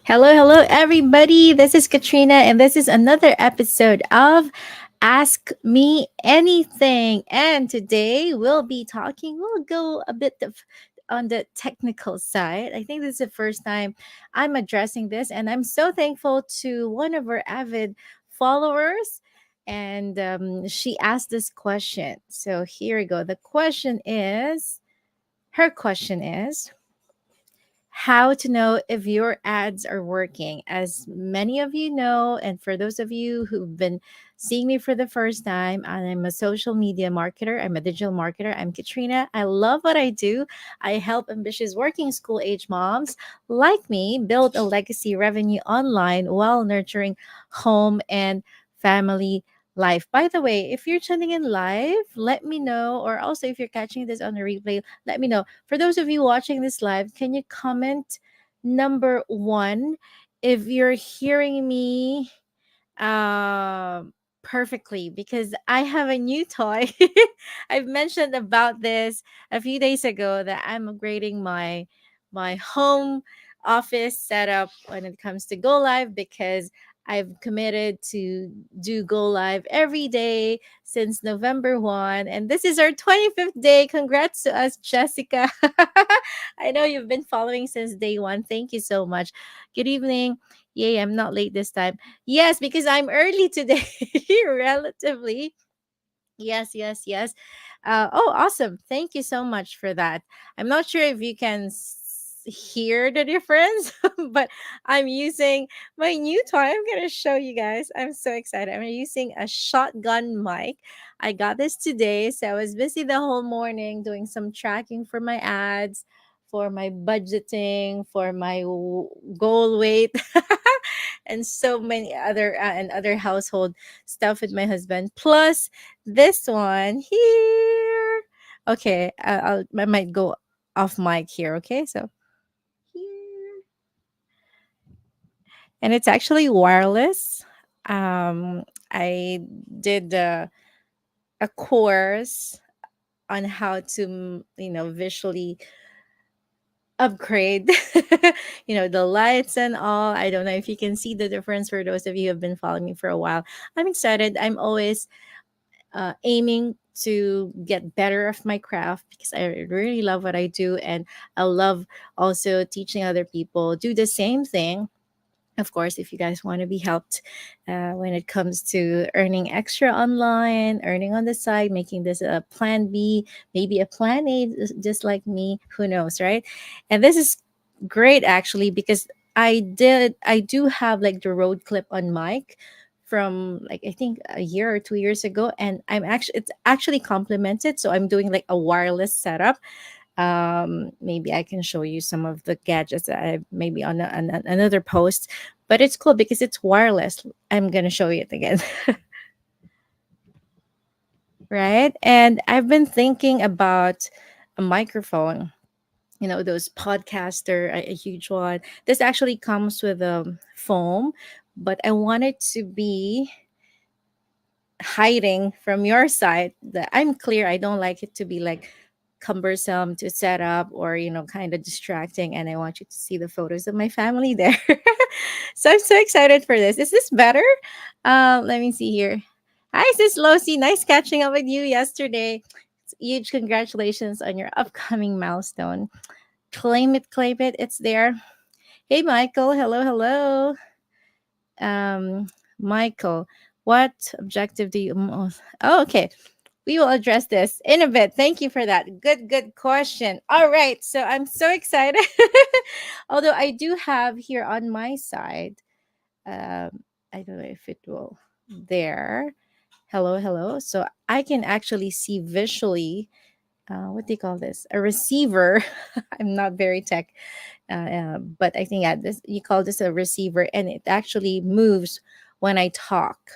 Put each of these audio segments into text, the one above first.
Hello, hello, everybody. This is Katrina, and this is another episode of Ask Me Anything. And today we'll go a bit on the technical side. I think this is the first time I'm addressing this, and I'm so thankful to one of our avid followers. And she asked this question. So here we go. Her question is, how to know if your ads are working. As many of you know, and for those of you who've been seeing me for the first time, I'm a social media marketer. I'm a digital marketer. I'm Katrina. I love what I do. I help ambitious working school age moms like me build a legacy revenue online while nurturing home and family life. By the way, if you're tuning in live, let me know. Or also, if you're catching this on the replay, let me know. For those of you watching this live, can you comment number one if you're hearing me perfectly? Because I have a new toy. I've mentioned about this a few days ago that I'm upgrading my home office setup when it comes to go live, because I've committed to do go live every day since November 1, and this is our 25th day. Congrats to us, Jessica. I know you've been following since day 1. Thank you so much. Good evening. Yay, I'm not late this time. Yes, because I'm early today, relatively. Yes, yes, yes. Oh, awesome. Thank you so much for that. I'm not sure if you can hear the difference, but I'm using my new toy. I'm going to show you guys. I'm so excited. I'm using a shotgun mic. I got this today. So I was busy the whole morning doing some tracking for my ads, for my budgeting, for my goal weight. And so many other household stuff with my husband. Plus this one here. Okay, I might go off mic here. Okay, so here, and it's actually wireless. I did a course on how to, visually upgrade, the lights and all. I don't know if you can see the difference for those of you who have been following me for a while. I'm excited. I'm always aiming to get better of my craft because I really love what I do, and I love also teaching other people do the same thing. Of course, if you guys want to be helped when it comes to earning extra online, earning on the side, making this a plan B, maybe a plan A, just like me, who knows, right? And this is great actually, because I do have like the road clip on mic from, like, I think a year or 2 years ago, and it's actually complemented, so I'm doing like a wireless setup. Maybe I can show you some of the gadgets that I maybe on another post, but it's cool because it's wireless. I'm gonna show you it again. Right, and I've been thinking about a microphone, those podcaster, a huge one. This actually comes with a foam, but I want it to be hiding from your side. That I'm clear, I don't like it to be like cumbersome to set up, or kind of distracting, and I want you to see the photos of my family there. So I'm so excited for this. Is this better? Let me see here. Hi, sis Losi, nice catching up with you yesterday. Huge congratulations on your upcoming milestone. Claim it, it's there. Hey Michael, hello, hello. um Michael, what objective do you oh, okay, we will address this in a bit. Thank you for that. Good question. All right. So I'm so excited. Although I do have here on my side, I don't know if it will, there. Hello, hello. So I can actually see visually, what do you call this? A receiver. I'm not very tech, but I think, yeah, this, you call this a receiver, and it actually moves when I talk.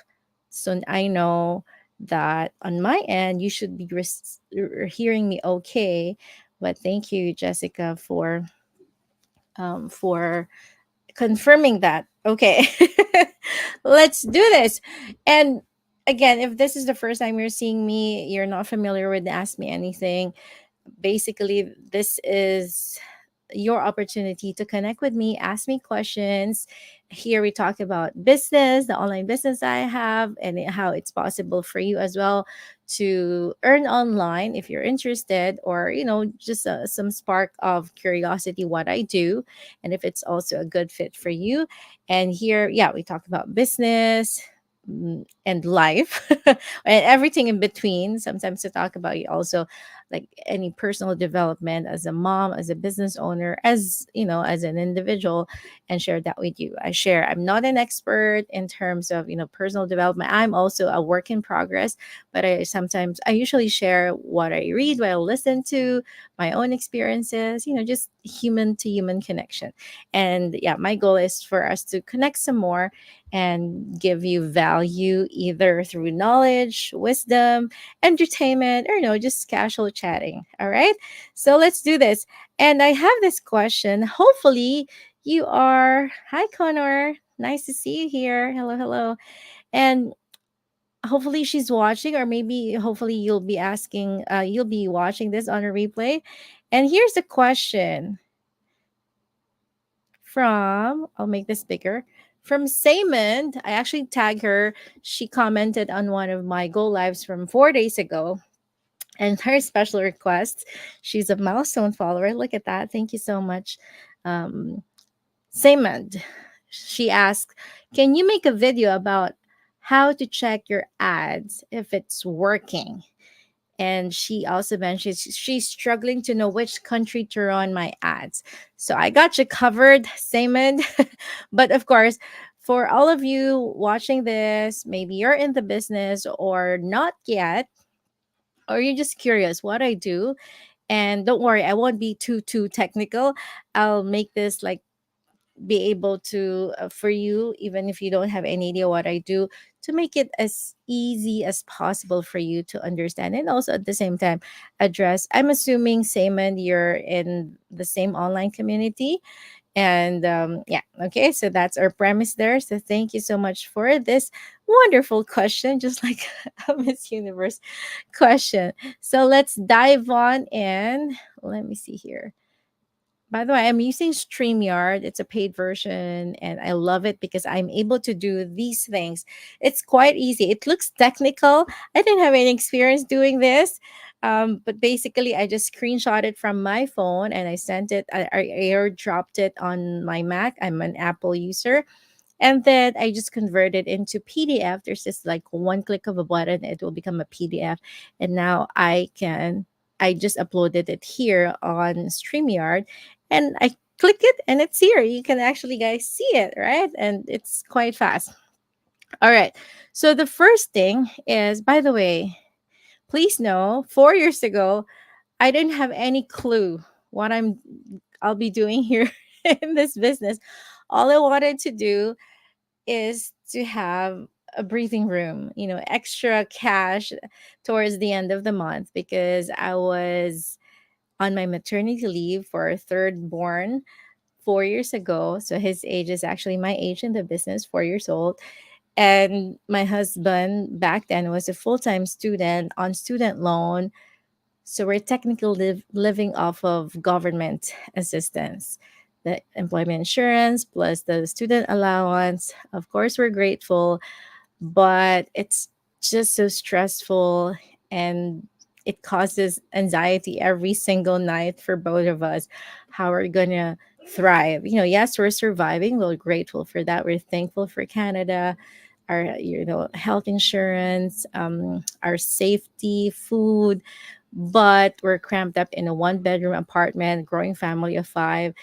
So I know that on my end you should be hearing me okay. But thank you, Jessica, for confirming that. Okay, let's do this. And again, if this is the first time you're seeing me, you're not familiar with Ask Me Anything. Basically, this is your opportunity to connect with me, ask me questions. Here we talk about business, the online business I have, and how it's possible for you as well to earn online if you're interested, or just some spark of curiosity what I do, and if it's also a good fit for you. And here, yeah, we talk about business, and life and everything in between. Sometimes to talk about also like any personal development as a mom, as a business owner, as as an individual, and share that with you. I'm not an expert in terms of personal development. I'm also a work in progress, but I usually share what I read, what I listen to, my own experiences, just human to human connection. And yeah, my goal is for us to connect some more and give you value either through knowledge, wisdom, entertainment, or just casual chatting. All right. So let's do this. And I have this question. Hopefully, you are. Hi, Connor. Nice to see you here. Hello, hello. And hopefully, she's watching, or maybe hopefully, you'll be watching this on a replay. And here's the question I'll make this bigger. From Saymond, I actually tag her. She commented on one of my Go Lives from 4 days ago. And her special request, she's a milestone follower. Look at that. Thank you so much. Um, Saymond, she asked, can you make a video about how to check your ads if it's working? And she also mentioned she's struggling to know which country to run my ads. So I got you covered, Simon. But of course, for all of you watching this, maybe you're in the business or not yet, or you're just curious what I do. And don't worry, I won't be too technical. I'll make this like be able to for you, even if you don't have any idea what I do, to make it as easy as possible for you to understand, and also at the same time address. I'm assuming, Simon, you're in the same online community. And yeah, okay, so that's our premise there. So thank you so much for this wonderful question, just like a Miss Universe question. So let's dive on in. Let me see here. By the way, I'm using StreamYard. It's a paid version, and I love it because I'm able to do these things. It's quite easy. It looks technical. I didn't have any experience doing this. But basically, I just screenshot it from my phone and I sent it, I airdropped it on my Mac. I'm an Apple user. And then I just convert it into PDF. There's just like one click of a button, it will become a PDF. And now I just uploaded it here on StreamYard, and I click it and it's here. You can actually, guys, see it, right? And it's quite fast. All right. So the first thing is, by the way, please know, 4 years ago, I didn't have any clue what I'll be doing here in this business. All I wanted to do is to have a breathing room, extra cash towards the end of the month, because I was on my maternity leave for our third born 4 years ago. So his age is actually my age in the business, 4 years old. And my husband back then was a full time student on student loan. So we're technically living off of government assistance, the employment insurance plus the student allowance. Of course, we're grateful, but it's just so stressful, and it causes anxiety every single night for both of us. How we're gonna thrive? Yes, we're surviving. We're grateful for that. We're thankful for Canada, our health insurance, our safety, food, but we're cramped up in a one bedroom apartment, growing family of five,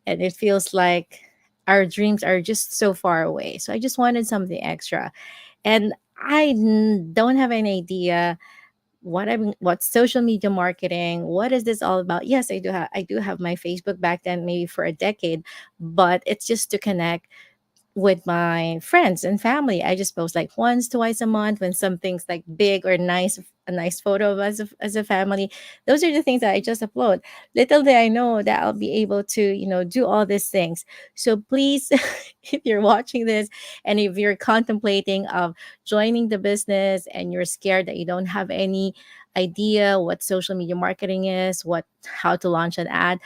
and it feels like our dreams are just so far away. So I just wanted something extra, and don't have any idea what social media marketing, what is this all about. Yes, I do have my Facebook back then, maybe for a decade, but it's just to connect with my friends and family. I just post like once, twice a month when something's like big or nice, a nice photo of us as a family. Those are the things that I just upload. Little did I know that I'll be able to, do all these things. So please, if you're watching this and if you're contemplating of joining the business and you're scared that you don't have any idea what social media marketing is, how to launch an ad,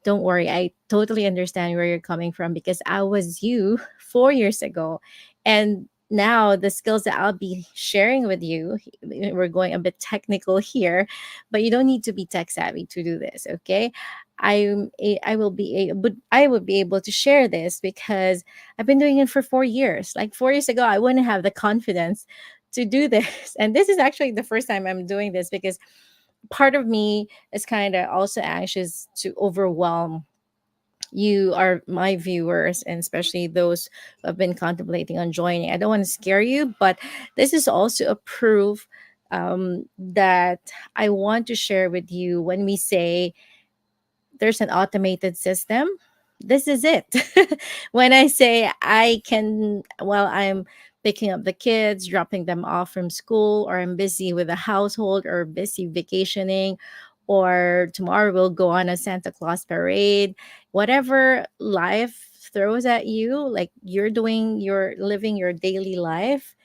don't worry. I totally understand where you're coming from because I was you 4 years ago. And now the skills that I'll be sharing with you, we're going a bit technical here, but you don't need to be tech savvy to do this, okay? I will be but I will be able to share this because I've been doing it for 4 years. Like 4 years ago, I wouldn't have the confidence to do this. And this is actually the first time I'm doing this because part of me is kind of also anxious to overwhelm you are my viewers, and especially those who have been contemplating on joining. I don't want to scare you, but this is also a proof that I want to share with you. When we say there's an automated system, this is it. When I say I can, while I'm picking up the kids, dropping them off from school, or I'm busy with the household, or busy vacationing, or tomorrow we'll go on a Santa Claus parade, whatever life throws at you, like you're living your daily life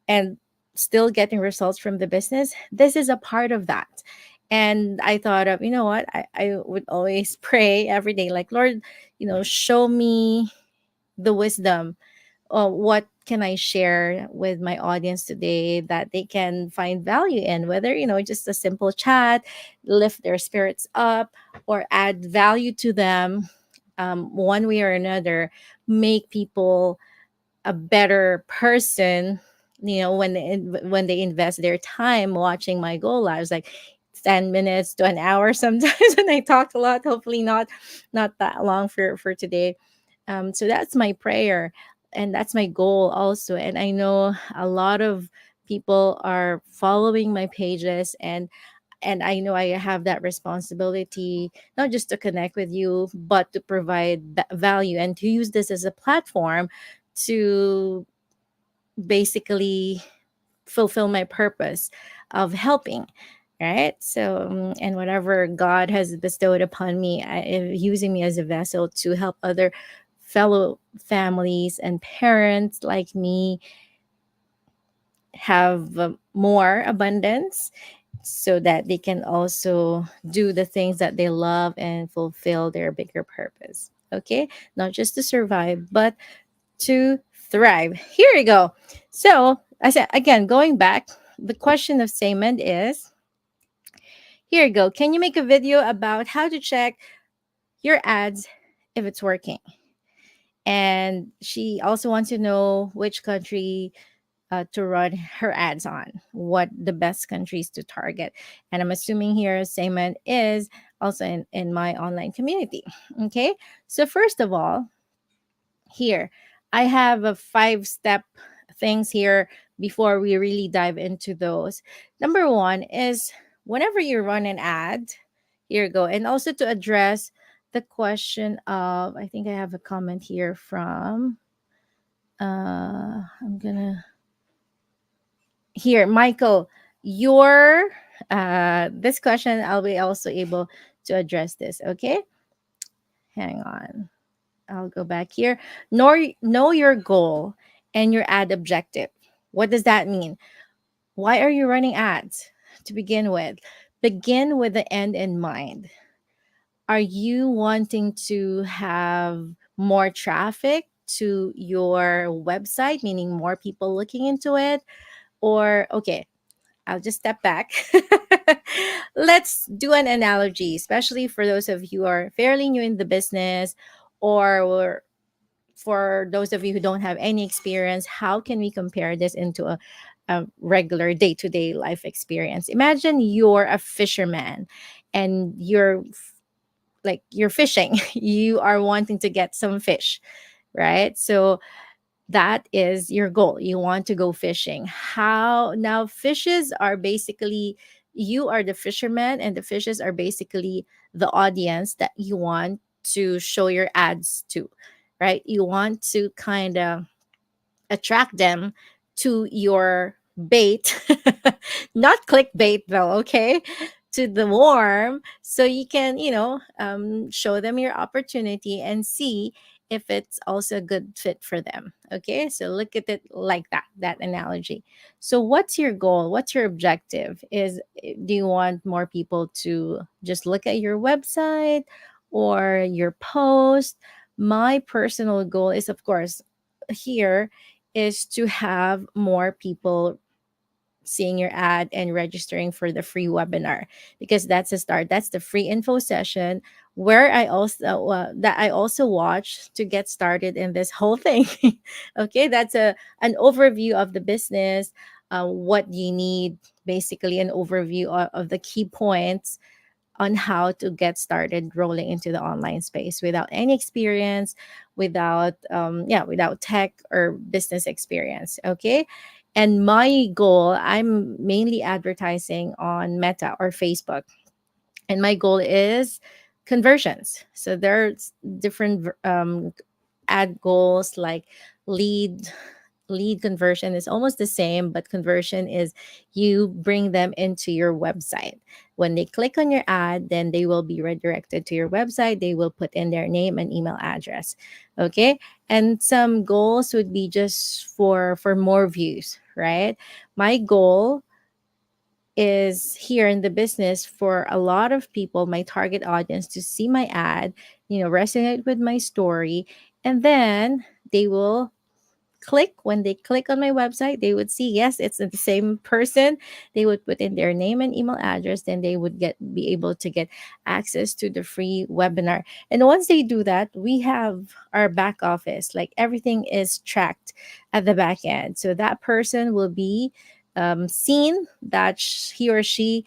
and still getting results from the business, this is a part of that. And I thought of, you know what, I would always pray every day, like, Lord, show me the wisdom. What can I share with my audience today that they can find value in, whether, just a simple chat, lift their spirits up, or add value to them, one way or another, make people a better person, when they invest their time watching my go lives, like 10 minutes to an hour sometimes. And I talk a lot, hopefully not that long for today. So that's my prayer, and that's my goal also. And I know a lot of people are following my pages, and I know I have that responsibility, not just to connect with you, but to provide value and to use this as a platform to basically fulfill my purpose of helping. Right. So, and whatever God has bestowed upon me, using me as a vessel to help other fellow families and parents like me have more abundance, so that they can also do the things that they love and fulfill their bigger purpose. Okay, not just to survive, but to thrive. Here we go. So, I said again, going back, the question of Saymond is, here you go. Can you make a video about how to check your ads if it's working? And she also wants to know which country to run her ads on, what the best countries to target. And I'm assuming here Saman is also in my online community. Okay. So, first of all, here I have a 5 step things here before we really dive into those. Number one is, whenever you run an ad, here you go. And also to address the question of, I think I have a comment here from I'm gonna here, Michael, your this question, I'll be also able to address this. Okay, hang on. I'll go back here. Know your goal and your ad objective. What does that mean? Why are you running ads to begin with? Begin with the end in mind. Are you wanting to have more traffic to your website, meaning more people looking into it? Or, okay, I'll just step back. Let's do an analogy, especially for those of you who are fairly new in the business, or for those of you who don't have any experience. How can we compare this into a regular day to day life experience? Imagine you're a fisherman and you're fishing. You are wanting to get some fish, right? So that is your goal. You want to go fishing. How now? Fishes are basically, you are the fisherman, and the fishes are basically the audience that you want to show your ads to, right? You want to kind of attract them to your bait, not clickbait though, okay? To the warm, so you can, show them your opportunity and see if it's also a good fit for them. Okay, so look at it like that analogy. So, what's your goal? What's your objective? Do you want more people to just look at your website, or your post. My personal goal is, of course, here is to have more people seeing your ad and registering for the free webinar, because that's a start. That's the free info session where I also watch to get started in this whole thing. Okay, that's a an overview of the business, what you need, basically an overview of the key points on how to get started rolling into the online space without any experience, without without tech or business experience. Okay, and my goal, I'm mainly advertising on Meta or Facebook, and my goal is conversions. So there's different ad goals, like lead lead conversion is almost the same, but conversion is you bring them into your website. When they click on your ad, then they will be redirected to your website. They will put in their name and email address. Okay, and some goals would be just for more views, right? My goal is here in the business for a lot of people, my target audience, to see my ad, resonate with my story, and then they will click. When they click on my website, they would see, yes, it's the same person. They would put in their name and email address, then they would be able to get access to the free webinar. And once they do that, we have our back office, like everything is tracked at the back end, so that person will be seen that he or she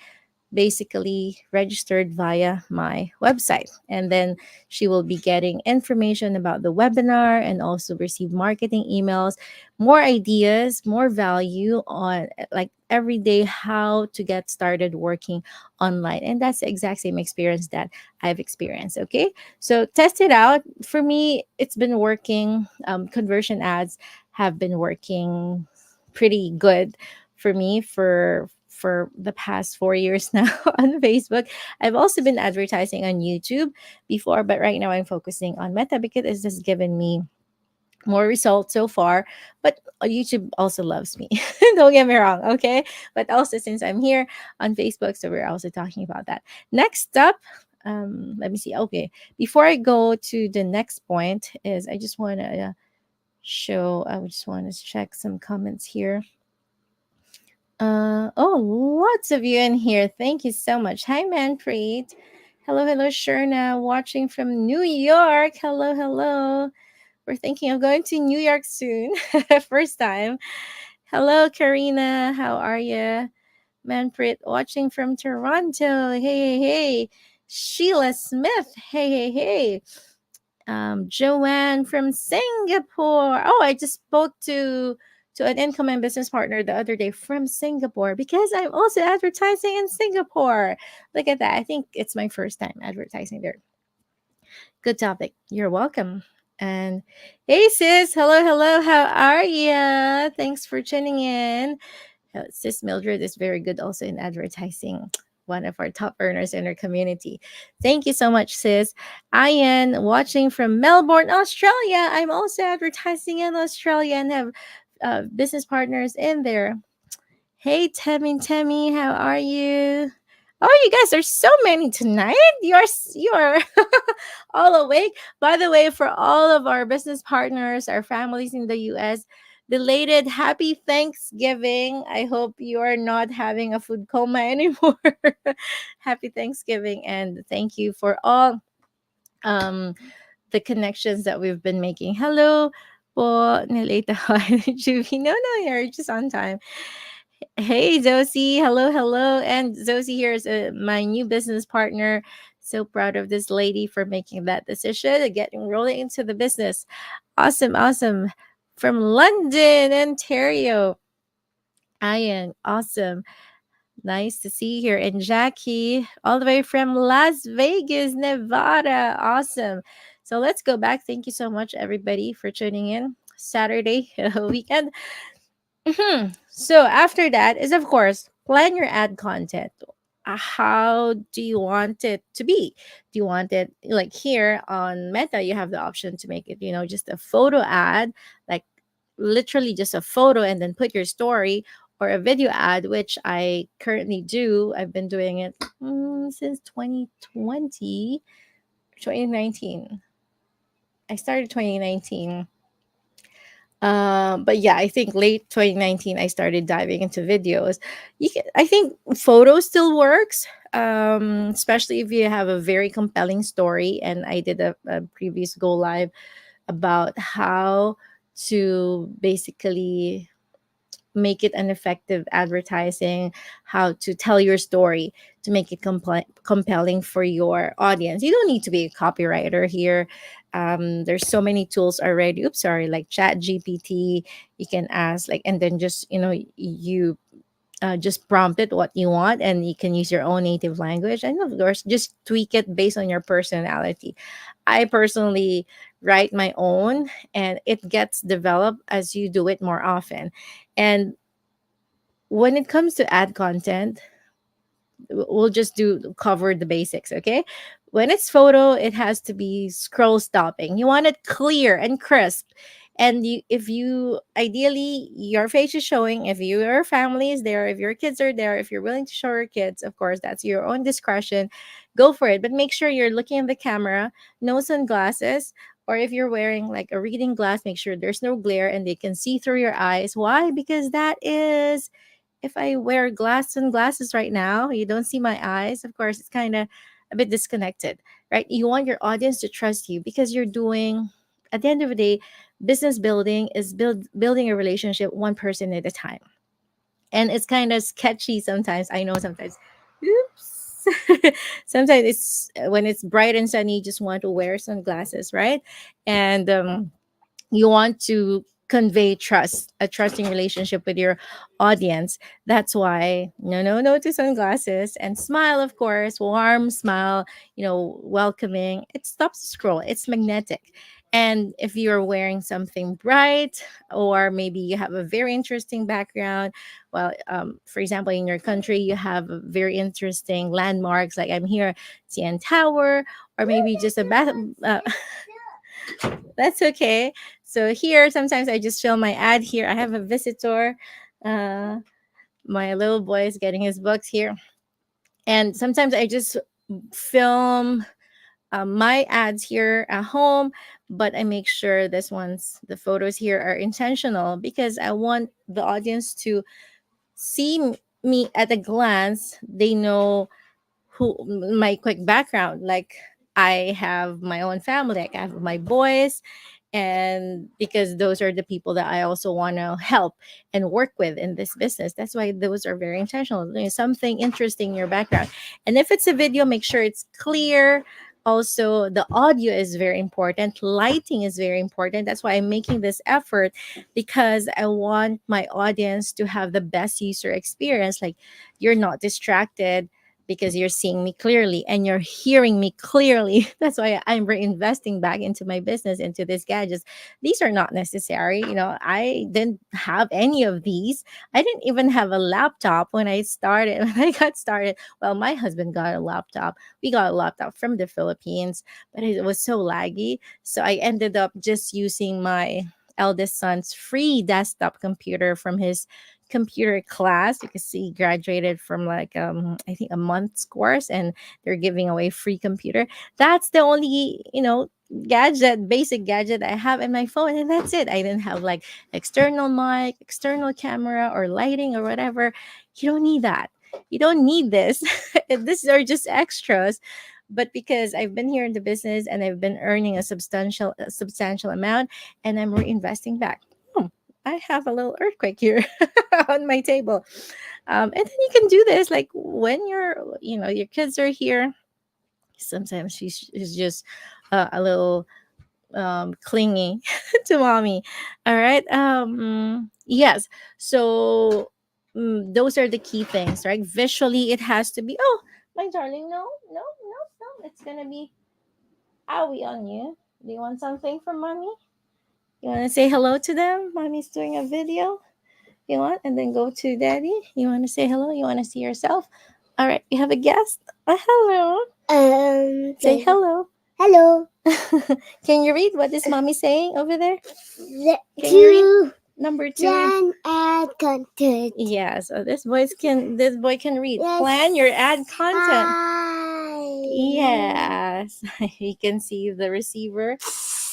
basically registered via my website. And then she will be getting information about the webinar and also receive marketing emails, more ideas, more value on like every day how to get started working online. And that's the exact same experience that I've experienced. Okay. So test it out. For me, it's been working. Conversion ads have been working pretty good for me for the past 4 years now on Facebook. I've also been advertising on YouTube before, but right now I'm focusing on Meta because it's just given me more results so far. But YouTube also loves me. Don't get me wrong, okay? But also, since I'm here on Facebook, so we're also talking about that. Next up, let me see. Okay, before I go to the next point, is I just want to I just want to check some comments here. Oh, lots of you in here. Thank you so much. Hi, Manpreet. Hello, hello, Sherna, watching from New York. Hello, hello. We're thinking of going to New York soon. First time. Hello, Karina. How are you? Manpreet, watching from Toronto. Hey, hey, hey. Sheila Smith. Hey, hey, hey. Joanne from Singapore. Oh, I just spoke to an incoming business partner the other day from Singapore because I'm also advertising in Singapore. Look at that. I think it's my first time advertising there. Good topic. You're welcome. And hey, sis. Hello, hello. How are you? Thanks for tuning in. Sis Mildred is very good also in advertising. One of our top earners in our community. Thank you so much, sis. Ian, watching from Melbourne, Australia. I'm also advertising in Australia and have business partners in there. Hey, Temmie, how are you? Oh, you guys are so many tonight. You are all awake. By the way, for all of our business partners, our families in the US, belated happy Thanksgiving. I hope you are not having a food coma anymore. Happy Thanksgiving, and thank you for all um the connections that we've been making. Hello po, nilate ako. Juvie. No, no, you're just on time. Hey, Zosie. Hello, hello. And Zosie here is my new business partner. So proud of this lady for making that decision and getting rolling into the business. Awesome, awesome. From London, Ontario. Ian, awesome. Nice to see you here. And Jackie, all the way from Las Vegas, Nevada. Awesome. So let's go back. Thank you so much, everybody, for tuning in. Saturday weekend. So after that is, of course, plan your ad content. How do you want it to be? Do you want it like here on Meta? You have the option to make it, just a photo ad, like literally just a photo, and then put your story, or a video ad, which I currently do. I've been doing it since 2020. 2019. I started 2019. But yeah, I think late 2019 I started diving into videos. I think photo still works, especially if you have a very compelling story. And I did a previous go live about how to basically make it an effective advertising, how to tell your story to make it compelling for your audience. You don't need to be a copywriter here. There's so many tools already. Oops, sorry, like Chat GPT. You can ask like, and then just you just prompt it what you want, and you can use your own native language, and of course just tweak it based on your personality. I personally write my own, and it gets developed as you do it more often. And when it comes to ad content, we'll just do cover the basics, okay? When it's photo, it has to be scroll stopping. You want it clear and crisp. And if you ideally your face is showing, if your family is there, if your kids are there, if you're willing to show your kids, of course that's your own discretion. Go for it, but make sure you're looking at the camera, no sunglasses, or if you're wearing like a reading glass, make sure there's no glare and they can see through your eyes. Why? Because that is, if I wear sunglasses right now, you don't see my eyes. Of course, it's kind of a bit disconnected, right? You want your audience to trust you because you're doing, at the end of the day, business building is building a relationship one person at a time. And it's kind of sketchy sometimes. I know sometimes. Oops. Sometimes it's when it's bright and sunny, you just want to wear sunglasses, right? And you want to convey trust, a trusting relationship with your audience. That's why no to sunglasses, and smile, of course, warm smile, welcoming. It stops the scroll. It's magnetic. And if you're wearing something bright, or maybe you have a very interesting background, well, for example, in your country, you have very interesting landmarks, like I'm here, CN Tower, or maybe just a that's okay. So here, sometimes I just film my ad here. I have a visitor. Uh, my little boy is getting his books here. And sometimes I just film my ads here at home, but I make sure the photos here are intentional because I want the audience to see me at a glance. They know who my quick background. Like I have my own family, like I have my boys, and because those are the people that I also want to help and work with in this business. That's why those are very intentional. Something interesting in your background. And if it's a video, make sure it's clear. Also, the audio is very important. Lighting is very important. That's why I'm making this effort, because I want my audience to have the best user experience. Like you're not distracted because you're seeing me clearly and you're hearing me clearly. That's why I'm reinvesting back into my business, into these gadgets. These are not necessary. I didn't have any of these. I didn't even have a laptop when I started. When I got started, well, my husband got a laptop. We got a laptop from the Philippines, but it was so laggy. So I ended up just using my eldest son's free desktop computer from his computer class, because he graduated from like I think a month's course, and they're giving away free computer. That's the only basic gadget I have in my phone, and that's it. I didn't have like external mic, external camera, or lighting or whatever. You don't need that. You don't need this. These are just extras. But because I've been here in the business and I've been earning a substantial amount, and I'm reinvesting back. I have a little earthquake here on my table. And then you can do this like when your kids are here. Sometimes she's just a little clingy to mommy. All right. Yes. So those are the key things, right? Visually, it has to be. Oh, my darling, no, no, no, no. It's gonna be owie on you. Do you want something from mommy? You want to say hello to them? Mommy's doing a video. You want, and then go to daddy. You want to say hello? You want to see yourself? All right, you have a guest. Hello. Say hello. Hello. Can you read what is mommy saying over there? Can you read number 2? Plan ad content. Yeah, so this boy can read. Yes. Plan your ad content. Yes, you can see the receiver.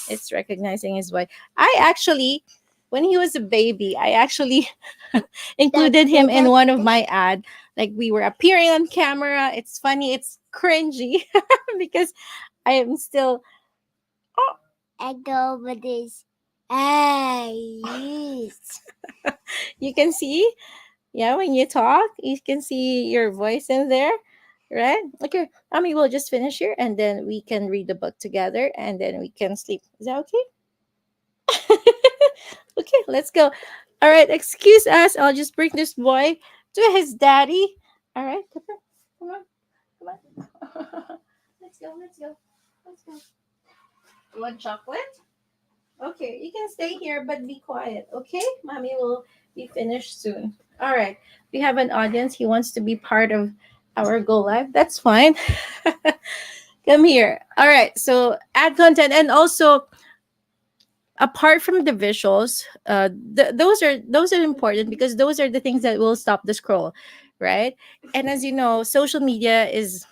It's recognizing his voice. I actually, when he was a baby, I actually included him in one of my ad. Like we were appearing on camera. It's funny. It's cringy because I am still. Oh, I go with this. Yes. you can see. Yeah, when you talk, you can see your voice in there, right? Okay, we'll just finish here and then we can read the book together and then we can sleep. Is that okay? Okay, let's go. All right, excuse us. I'll just bring this boy to his daddy. All right, come on, come on, come on. Let's go, let's go, let's go. You want chocolate? Okay, you can stay here, but be quiet, okay? Mommy will be finished soon. All right, we have an audience. He wants to be part of our Go Live. That's fine. Come here. All right, so add content and also apart from the visuals, those are important because those are the things that will stop the scroll, right? And as you know, social media is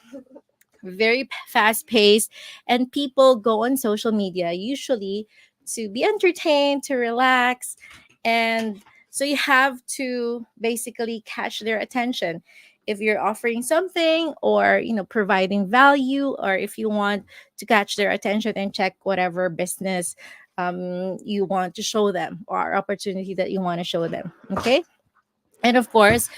very fast paced and people go on social media usually to be entertained, to relax, and so you have to basically catch their attention if you're offering something or providing value, or if you want to catch their attention and check whatever business you want to show them or opportunity that you want to show them. Okay, and of course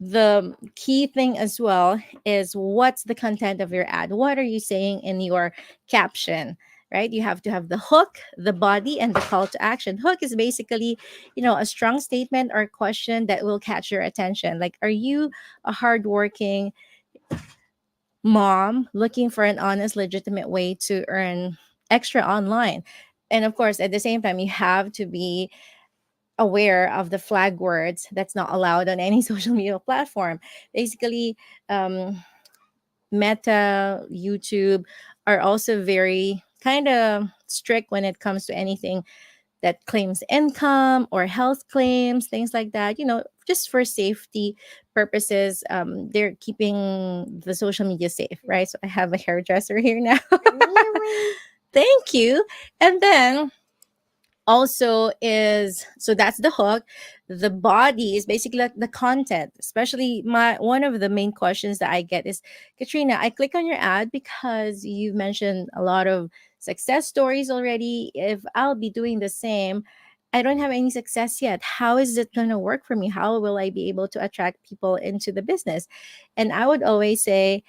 the key thing as well is what's the content of your ad, what are you saying in your caption, right? You have to have the hook, the body, and the call to action. Hook is basically a strong statement or question that will catch your attention, like, are you a hardworking mom looking for an honest legitimate way to earn extra online? And of course at the same time you have to be aware of the flag words that's not allowed on any social media platform. Basically, Meta, YouTube are also very kind of strict when it comes to anything that claims income or health claims, things like that. Just for safety purposes, they're keeping the social media safe, right? So I have a hairdresser here now. Thank you. And then also is, so that's the hook. The body is basically like the content. Especially my one of the main questions that I get is, Katrina, I click on your ad because you mentioned a lot of success stories already. If I'll be doing the same, I don't have any success yet. How is it going to work for me? How will I be able to attract people into the business? And I would always say,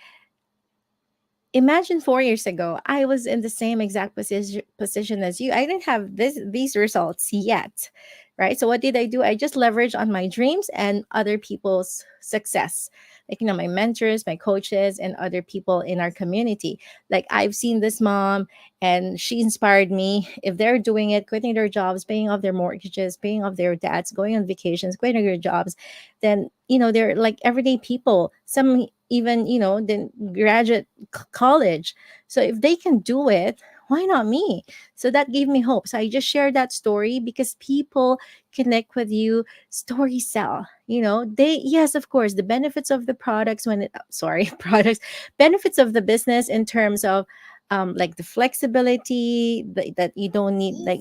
imagine 4 years ago, I was in the same exact position as you. I didn't have these results yet, right? So what did I do? I just leveraged on my dreams and other people's success, like my mentors, my coaches, and other people in our community. Like, I've seen this mom, and she inspired me. If they're doing it, quitting their jobs, paying off their mortgages, paying off their debts, going on vacations, quitting their jobs, then they're like everyday people. Some even then graduate college. So if they can do it, why not me? So that gave me hope. So I just shared that story because people connect with you. Stories sell. They, yes, of course, the benefits of the products when it sorry products, benefits of the business in terms of like the flexibility that you don't need, like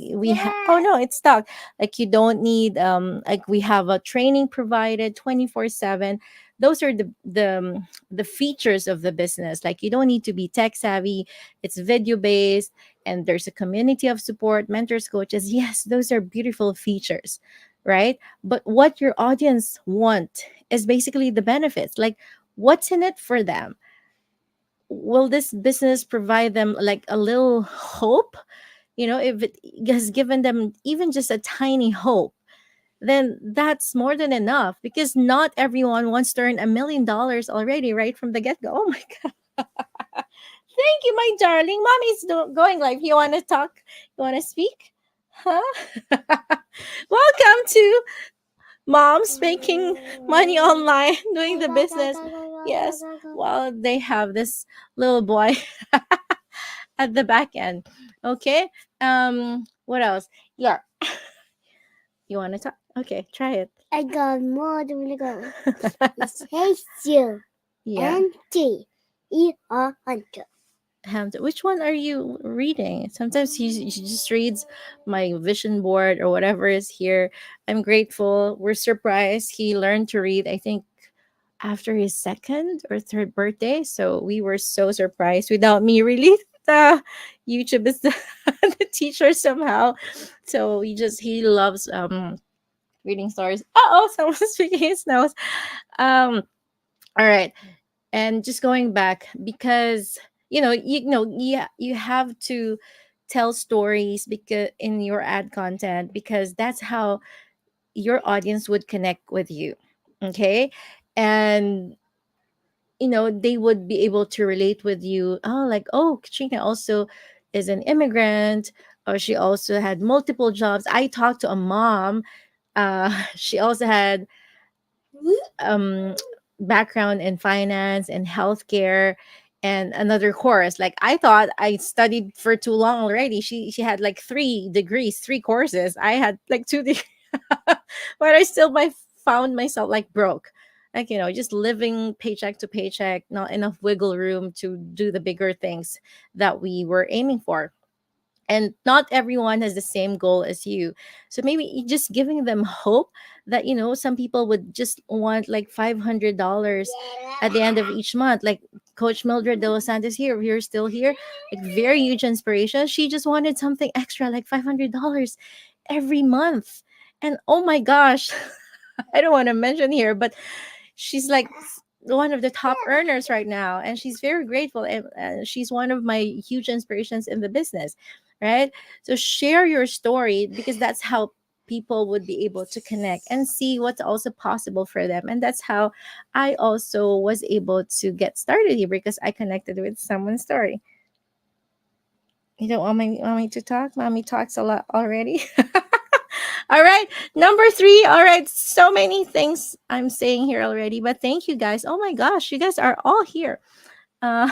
oh no, it's stuck. Like, you don't need like, we have a training provided 24/7. Those are the features of the business. Like, you don't need to be tech savvy. It's video based, and there's a community of support, mentors, coaches. Yes, those are beautiful features, right? But what your audience want is basically the benefits. Like, what's in it for them? Will this business provide them like a little hope? If it has given them even just a tiny hope, then that's more than enough, because not everyone wants to earn $1 million already right from the get-go. Oh my god. Thank you, my darling. Mommy's going live. You want to talk? You want to speak? Huh? Welcome to Moms Making Money Online, doing the business. Yes, while they have this little boy at the back end. Okay. What else? Yeah. You want to talk? Okay, try it. I got more to go. It says you. Yeah. Empty. hunter. Which one are you reading? Sometimes he just reads my vision board or whatever is here. I'm grateful. We're surprised he learned to read, I think, after his second or third birthday. So we were so surprised without me really. YouTube is the teacher somehow. So he loves reading stories. Oh, someone's speaking his nose. Um, all right, and just going back because you have to tell stories because in your ad content, because that's how your audience would connect with you. Okay, and they would be able to relate with you. Oh, like, oh, Katrina also is an immigrant, or she also had multiple jobs. I talked to a mom. She also had um background in finance and healthcare and another course. Like, I thought I studied for too long already. She had like 3 degrees, 3 courses. I had like 2 degrees. But I still found myself like broke, like, just living paycheck to paycheck, not enough wiggle room to do the bigger things that we were aiming for. And not everyone has the same goal as you. So maybe just giving them hope that some people would just want like $500 at the end of each month, like Coach Mildred de los Santos here. If you're still here, like, very huge inspiration. She just wanted something extra, like $500 every month. And oh my gosh, I don't want to mention here, but she's like one of the top earners right now, and she's very grateful, and she's one of my huge inspirations in the business, right? So share your story, because that's how people would be able to connect and see what's also possible for them. And that's how I also was able to get started here, because I connected with someone's story. You don't want me to talk? Mommy talks a lot already. All right. Number 3. All right. So many things I'm saying here already, but thank you guys. Oh my gosh, you guys are all here. Uh,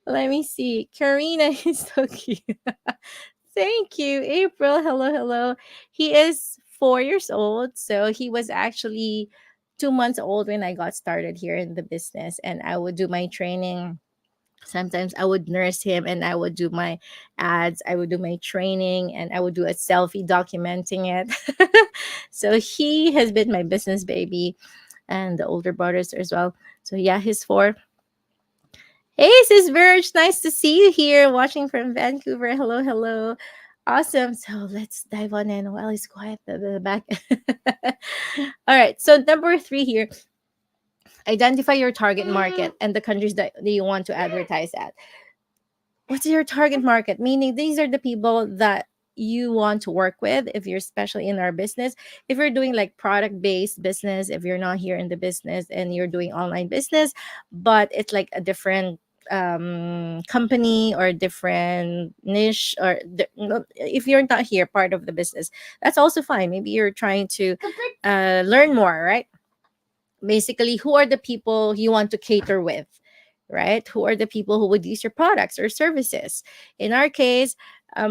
let me see. Karina is so cute. Thank you. April, hello, hello. He is 4 years old. So he was actually 2 months old when I got started here in the business, and I would do my training. Sometimes I would nurse him, and I would do my ads, I would do my training, and I would do a selfie documenting it. So he has been my business baby, and the older brothers as well. So yeah, he's 4. Hey, Sis Verge, nice to see you here watching from Vancouver. Hello, hello. Awesome. So let's dive on in while he's quiet at the back. All right. So number 3 here, identify your target market and the countries that you want to advertise at. What's your target market? Meaning, these are the people that you want to work with if you're especially in our business. If you're doing like product based business, if you're not here in the business and you're doing online business, but it's like a different company or different niche, or if you're not here part of the business, that's also fine. Maybe you're trying to learn more, right? Basically, who are the people you want to cater with, right? Who are the people who would use your products or services? In our case,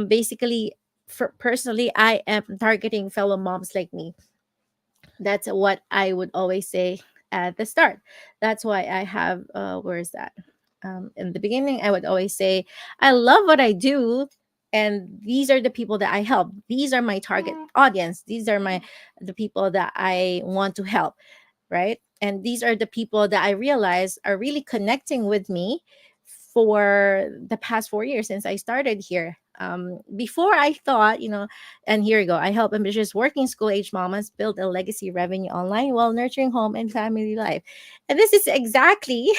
basically, for personally, I am targeting fellow moms like me. That's what I would always say at the start. That's why I have where is that? In the beginning, I would always say, I love what I do, and these are the people that I help. These are my target audience. These are the people that I want to help, right? And these are the people that I realize are really connecting with me for the past 4 years since I started here. Before I thought, and here you go, I help ambitious working school age mamas build a legacy revenue online while nurturing home and family life. And this is exactly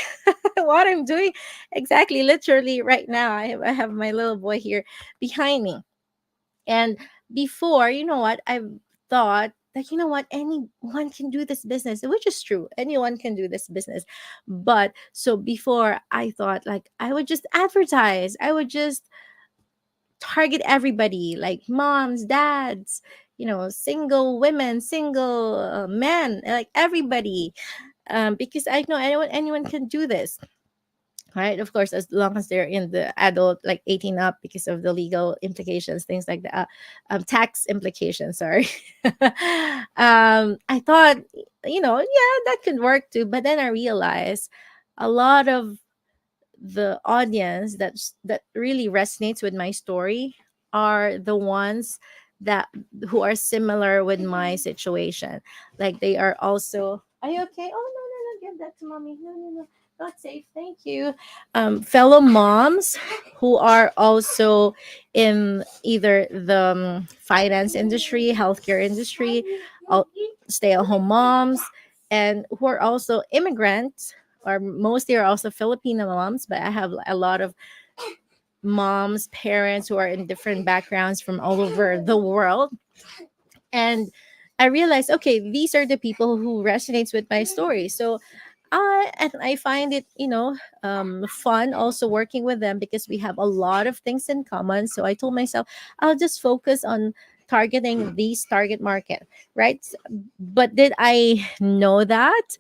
what I'm doing, exactly, literally right now. I have my little boy here behind me. And before, I've thought that, anyone can do this business, which is true. Anyone can do this business. But so before, I thought like I would just advertise, I would just target everybody, like moms, dads, single women, single men, like everybody. Because I know anyone can do this, right? Of course, as long as they're in the adult, like 18 up, because of the legal implications, things like that, tax implications. Sorry. I thought, yeah, that could work too, but then I realized a lot of the audience that really resonates with my story are the ones that who are similar with my situation. Like they are also, are you okay? Oh, no, no, no, give that to mommy. No, no, no, not safe. Thank you. Fellow moms who are also in either the finance industry, healthcare industry, stay-at-home moms, and who are also immigrants, or mostly are also Filipino moms, but I have a lot of moms, parents who are in different backgrounds from all over the world. And I realized, okay, these are the people who resonates with my story. So I find it, fun also working with them because we have a lot of things in common. So I told myself, I'll just focus on targeting these target market, right? But did I know that?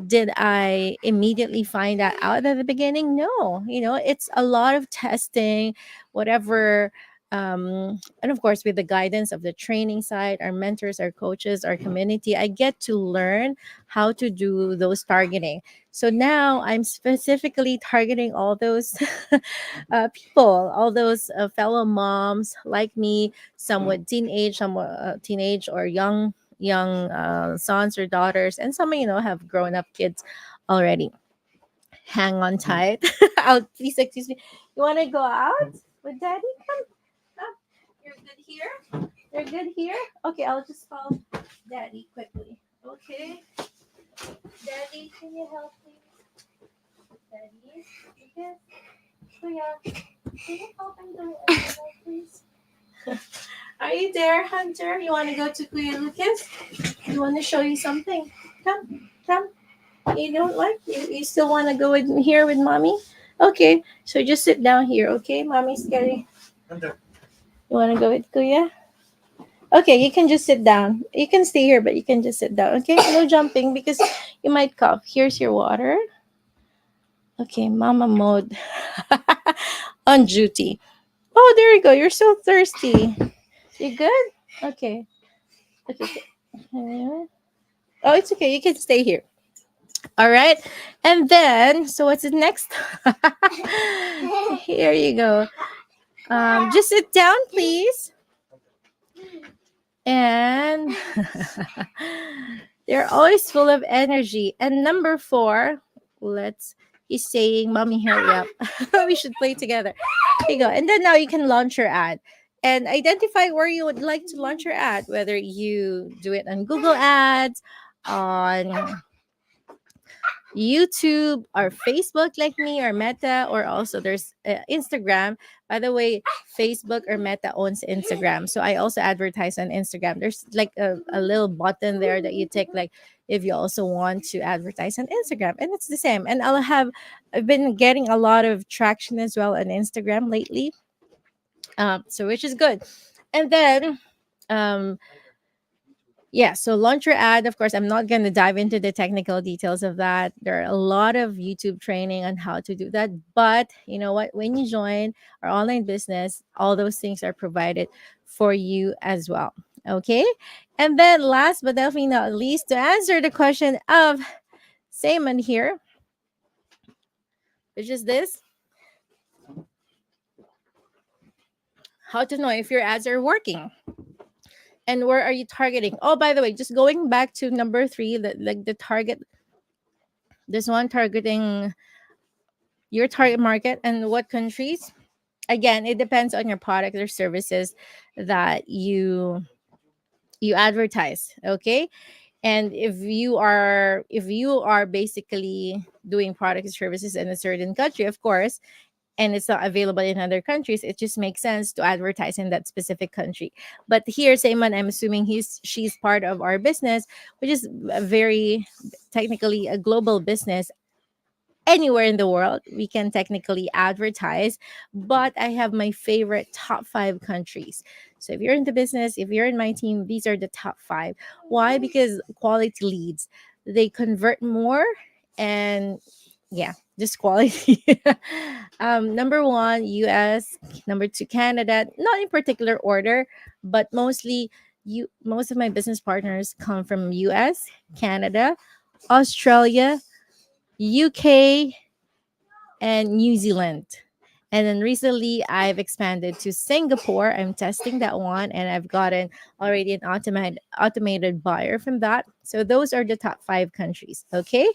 Did I immediately find that out at the beginning? No, it's a lot of testing, whatever. And of course, with the guidance of the training side, our mentors, our coaches, our community, I get to learn how to do those targeting. So now I'm specifically targeting all those people, all those fellow moms like me, some with teenage, some teenage or young sons or daughters, and some have grown up kids already. Hang on tight. Out, please excuse me. You want to go out with daddy? Come. You're good here. You're good here. Okay, I'll just call daddy quickly. Okay, daddy, can you help me? Daddy, okay. Kuya, can you help him do it, please? Are you there, Hunter? You want to go to Kuya Lucas? You want to show you something? Come, come. You don't like you still want to go in here with mommy? Okay, so just sit down here, okay? Mommy's getting. You want to go with Kuya? Okay, you can just sit down. You can stay here, but you can just sit down, okay? No jumping because you might cough. Here's your water. Okay, mama mode on duty. Oh, there you go. You're so thirsty. You good? Okay. Okay. Okay. Oh, it's okay. You can stay here. All right. And then, so what's the next? Here you go. Just sit down, please. And they're always full of energy. And number 4, let's, he's saying, Mommy, hurry up. We should play together. Here you go. And then now you can launch your ad and identify where you would like to launch your ad, whether you do it on Google Ads, on YouTube or Facebook like me, or Meta, or also there's Instagram. By the way, Facebook or Meta owns Instagram. So I also advertise on Instagram. There's like a little button there that you take, like if you also want to advertise on Instagram. And it's the same. And I've been getting a lot of traction as well on Instagram lately. So which is good. And then um yeah, so launch your ad. Of course, I'm not going to dive into the technical details of that. There are a lot of YouTube training on how to do that. But you know what? When you join our online business, all those things are provided for you as well. Okay. And then last but definitely not least, to answer the question of Simon here, which is this: how to know if your ads are working and where are you targeting? Oh, by the way, just going back to number 3, like the target, this one targeting your target market and what countries. Again, it depends on your product or services that you advertise, okay? And if you are basically doing product and services in a certain country, of course, and it's not available in other countries, it just makes sense to advertise in that specific country. But here, Sayman, I'm assuming she's part of our business, which is a very technically a global business. Anywhere in the world we can technically advertise, but I have my favorite top 5 countries. So if you're in the business, if you're in my team, these are the top 5. Why? Because quality leads, they convert more. And yeah, just quality. Number 1, US. Number 2, Canada. Not in particular order, but most of my business partners come from US, Canada, Australia, UK, and New Zealand. And then recently I've expanded to Singapore. I'm testing that one and I've gotten already an automated buyer from that. So those are the top 5 countries, okay?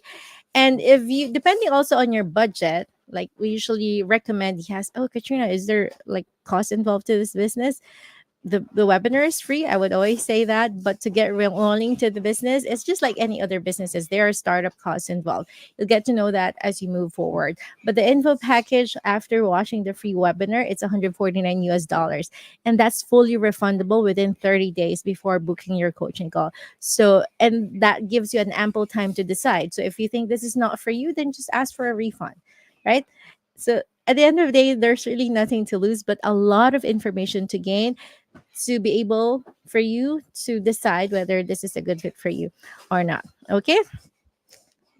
And if you, depending also on your budget, like we usually recommend, yes, oh Katrina, is there like cost involved to this business? The webinar is free. I would always say that, but to get rolling to the business, it's just like any other businesses. There are startup costs involved. You'll get to know that as you move forward. But the info package after watching the free webinar, it's 149 US dollars, and that's fully refundable within 30 days before booking your coaching call. So, and that gives you an ample time to decide. So, if you think this is not for you, then just ask for a refund, right? So, at the end of the day, there's really nothing to lose, but a lot of information to gain to be able for you to decide whether this is a good fit for you or not. Okay,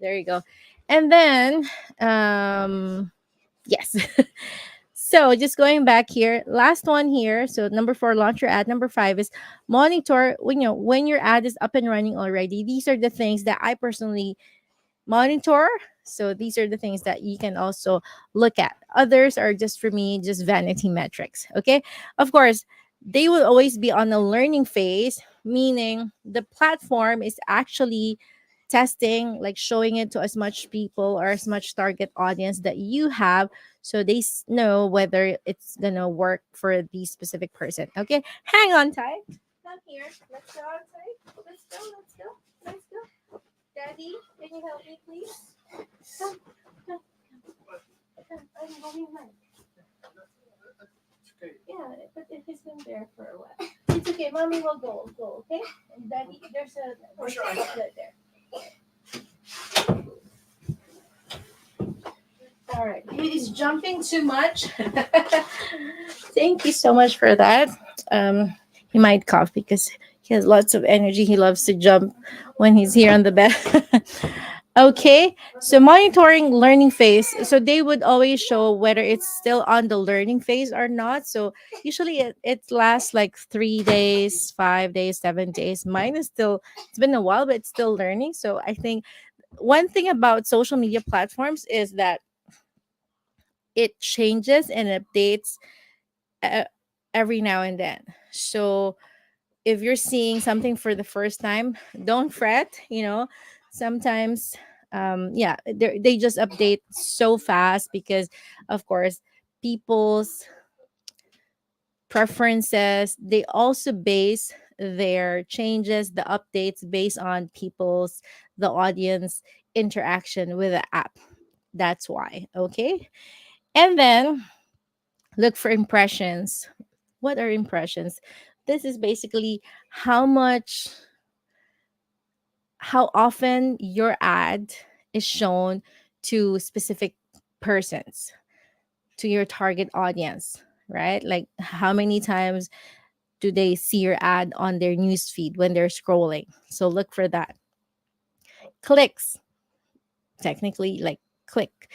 there you go. And then, yes. So just going back here, last one here. So number 4, launch your ad. Number 5 is monitor when when your ad is up and running already. These are the things that I personally monitor. So these are the things that you can also look at. Others are just for me, just vanity metrics. Okay. Of course, they will always be on a learning phase, meaning the platform is actually testing, like showing it to as much people or as much target audience that you have. So they know whether it's gonna work for the specific person. Okay. Hang on tight. Come here. Let's go outside. Let's go. Let's go. Let's go. Daddy, can you help me, please? Come, come, come. I'm going home. Yeah, but it has been there for a while. It's okay. Mommy will go, okay? And Daddy, there's a chocolate there. All right. He is jumping too much. Thank you so much for that. He might cough because he has lots of energy. He loves to jump when he's here on the bed. Okay, so monitoring learning phase. So they would always show whether it's still on the learning phase or not. So usually it lasts like 3 days, 5 days, 7 days. Mine is still, it's been a while, but it's still learning. So I think one thing about social media platforms is that it changes and updates uh, every now and then. So if you're seeing something for the first time, don't fret. Sometimes, yeah, they just update so fast because, of course, people's preferences, they also base their changes, the updates based on people's, the audience interaction with the app. That's why. Okay. And then look for impressions. What are impressions? This is basically how much, how often your ad is shown to specific persons, to your target audience, right? Like how many times do they see your ad on their news feed when they're scrolling? So look for that. Clicks, technically, like click.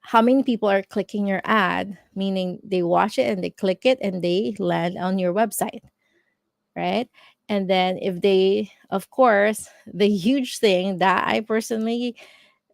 How many people are clicking your ad, meaning they watch it and they click it and they land on your website, right? And then if they, of course, the huge thing that I personally,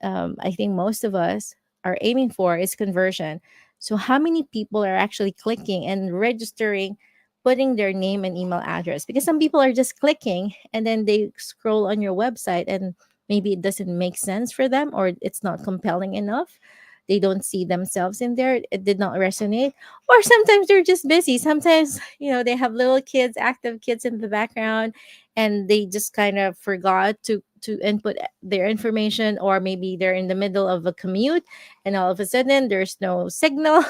I think most of us are aiming for is conversion. So, how many people are actually clicking and registering, putting their name and email address? Because some people are just clicking and then they scroll on your website and maybe it doesn't make sense for them or it's not compelling enough. They don't see themselves in there. It did not resonate. Or sometimes they're just busy. Sometimes, they have little kids, active kids in the background, and they just kind of forgot to input their information, or maybe they're in the middle of a commute and all of a sudden there's no signal,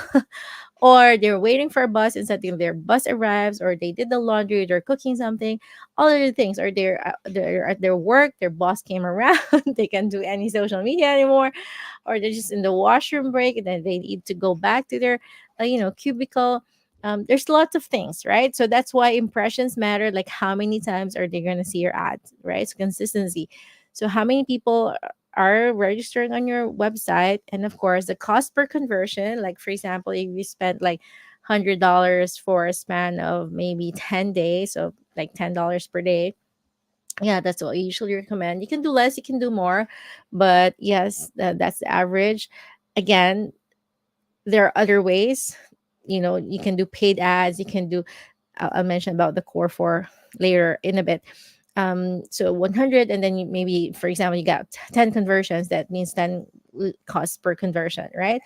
or they're waiting for a bus and suddenly their bus arrives, or they did the laundry, they're cooking something, all of the things, or they're at their work, their boss came around, they can't do any social media anymore, or they're just in the washroom break and then they need to go back to their cubicle. There's lots of things, right? So that's why impressions matter. Like how many times are they going to see your ads, right? So consistency. So how many people are registering on your website, and of course the cost per conversion. Like for example, if you spent like $100 for a span of maybe 10 days, so like $10 per day, Yeah, that's what I usually recommend. You can do less, you can do more, but yes, that's the average. Again, there are other ways. You can do paid ads. You can do. I'll mention about the core four later in a bit. So 100, and then maybe, for example, you got 10 conversions. That means 10 cost per conversion, right?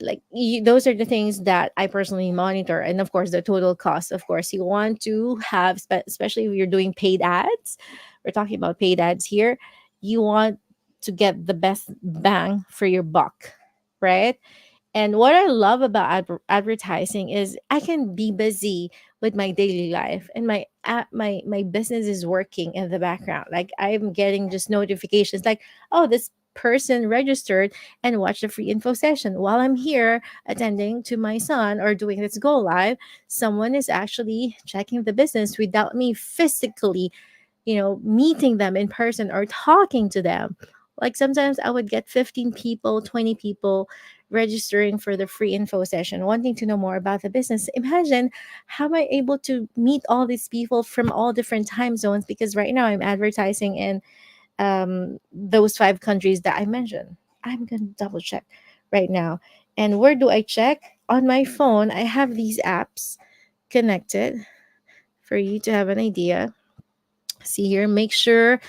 Like those are the things that I personally monitor. And of course, the total cost. Of course, you want to have, especially if you're doing paid ads. We're talking about paid ads here. You want to get the best bang for your buck, right? And what I love about advertising is I can be busy with my daily life, and my business is working in the background. Like I'm getting just notifications like, oh, this person registered and watched a free info session while I'm here attending to my son or doing this go live. Someone is actually checking the business without me physically, meeting them in person or talking to them. Like sometimes I would get 15 people, 20 people registering for the free info session, wanting to know more about the business. Imagine how am I able to meet all these people from all different time zones, because right now I'm advertising in those 5 countries that I mentioned. I'm going to double check right now. And where do I check? On my phone, I have these apps connected for you to have an idea. See here, make sure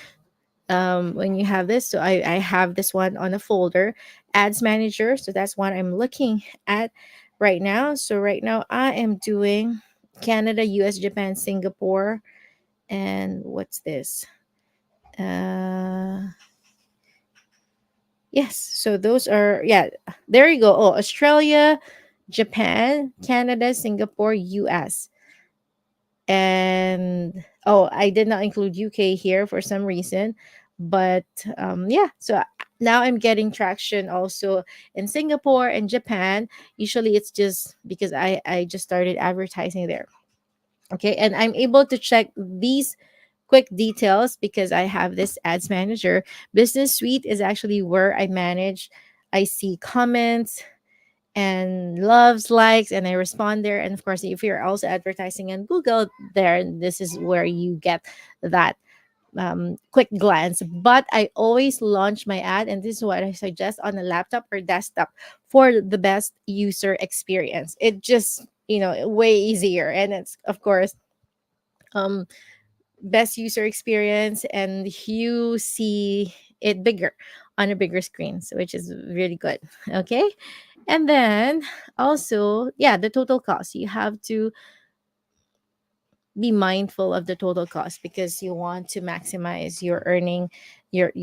when you have this. So I have this one on a folder, ads manager. So that's what I'm looking at right now. So right now I am doing Canada, US, Japan, Singapore, and what's this? Uh, yes. So those are, yeah, there you go. Oh, Australia, Japan, Canada, Singapore, US. And oh, I did not include UK here for some reason, but yeah. So now I'm getting traction also in Singapore and Japan. Usually it's just because I just started advertising there. Okay, and I'm able to check these quick details because I have this ads manager. Business suite is actually where I manage. I see comments and loves, likes, and I respond there. And of course, if you're also advertising on Google, there, this is where you get that quick glance. But I always launch my ad, and this is what I suggest, on a laptop or desktop for the best user experience. It just, way easier, and it's of course um best user experience, and you see it bigger on a bigger screen, so which is really good. Okay, and then also, yeah, the total cost. You have to be mindful of the total cost because you want to maximize your earning, your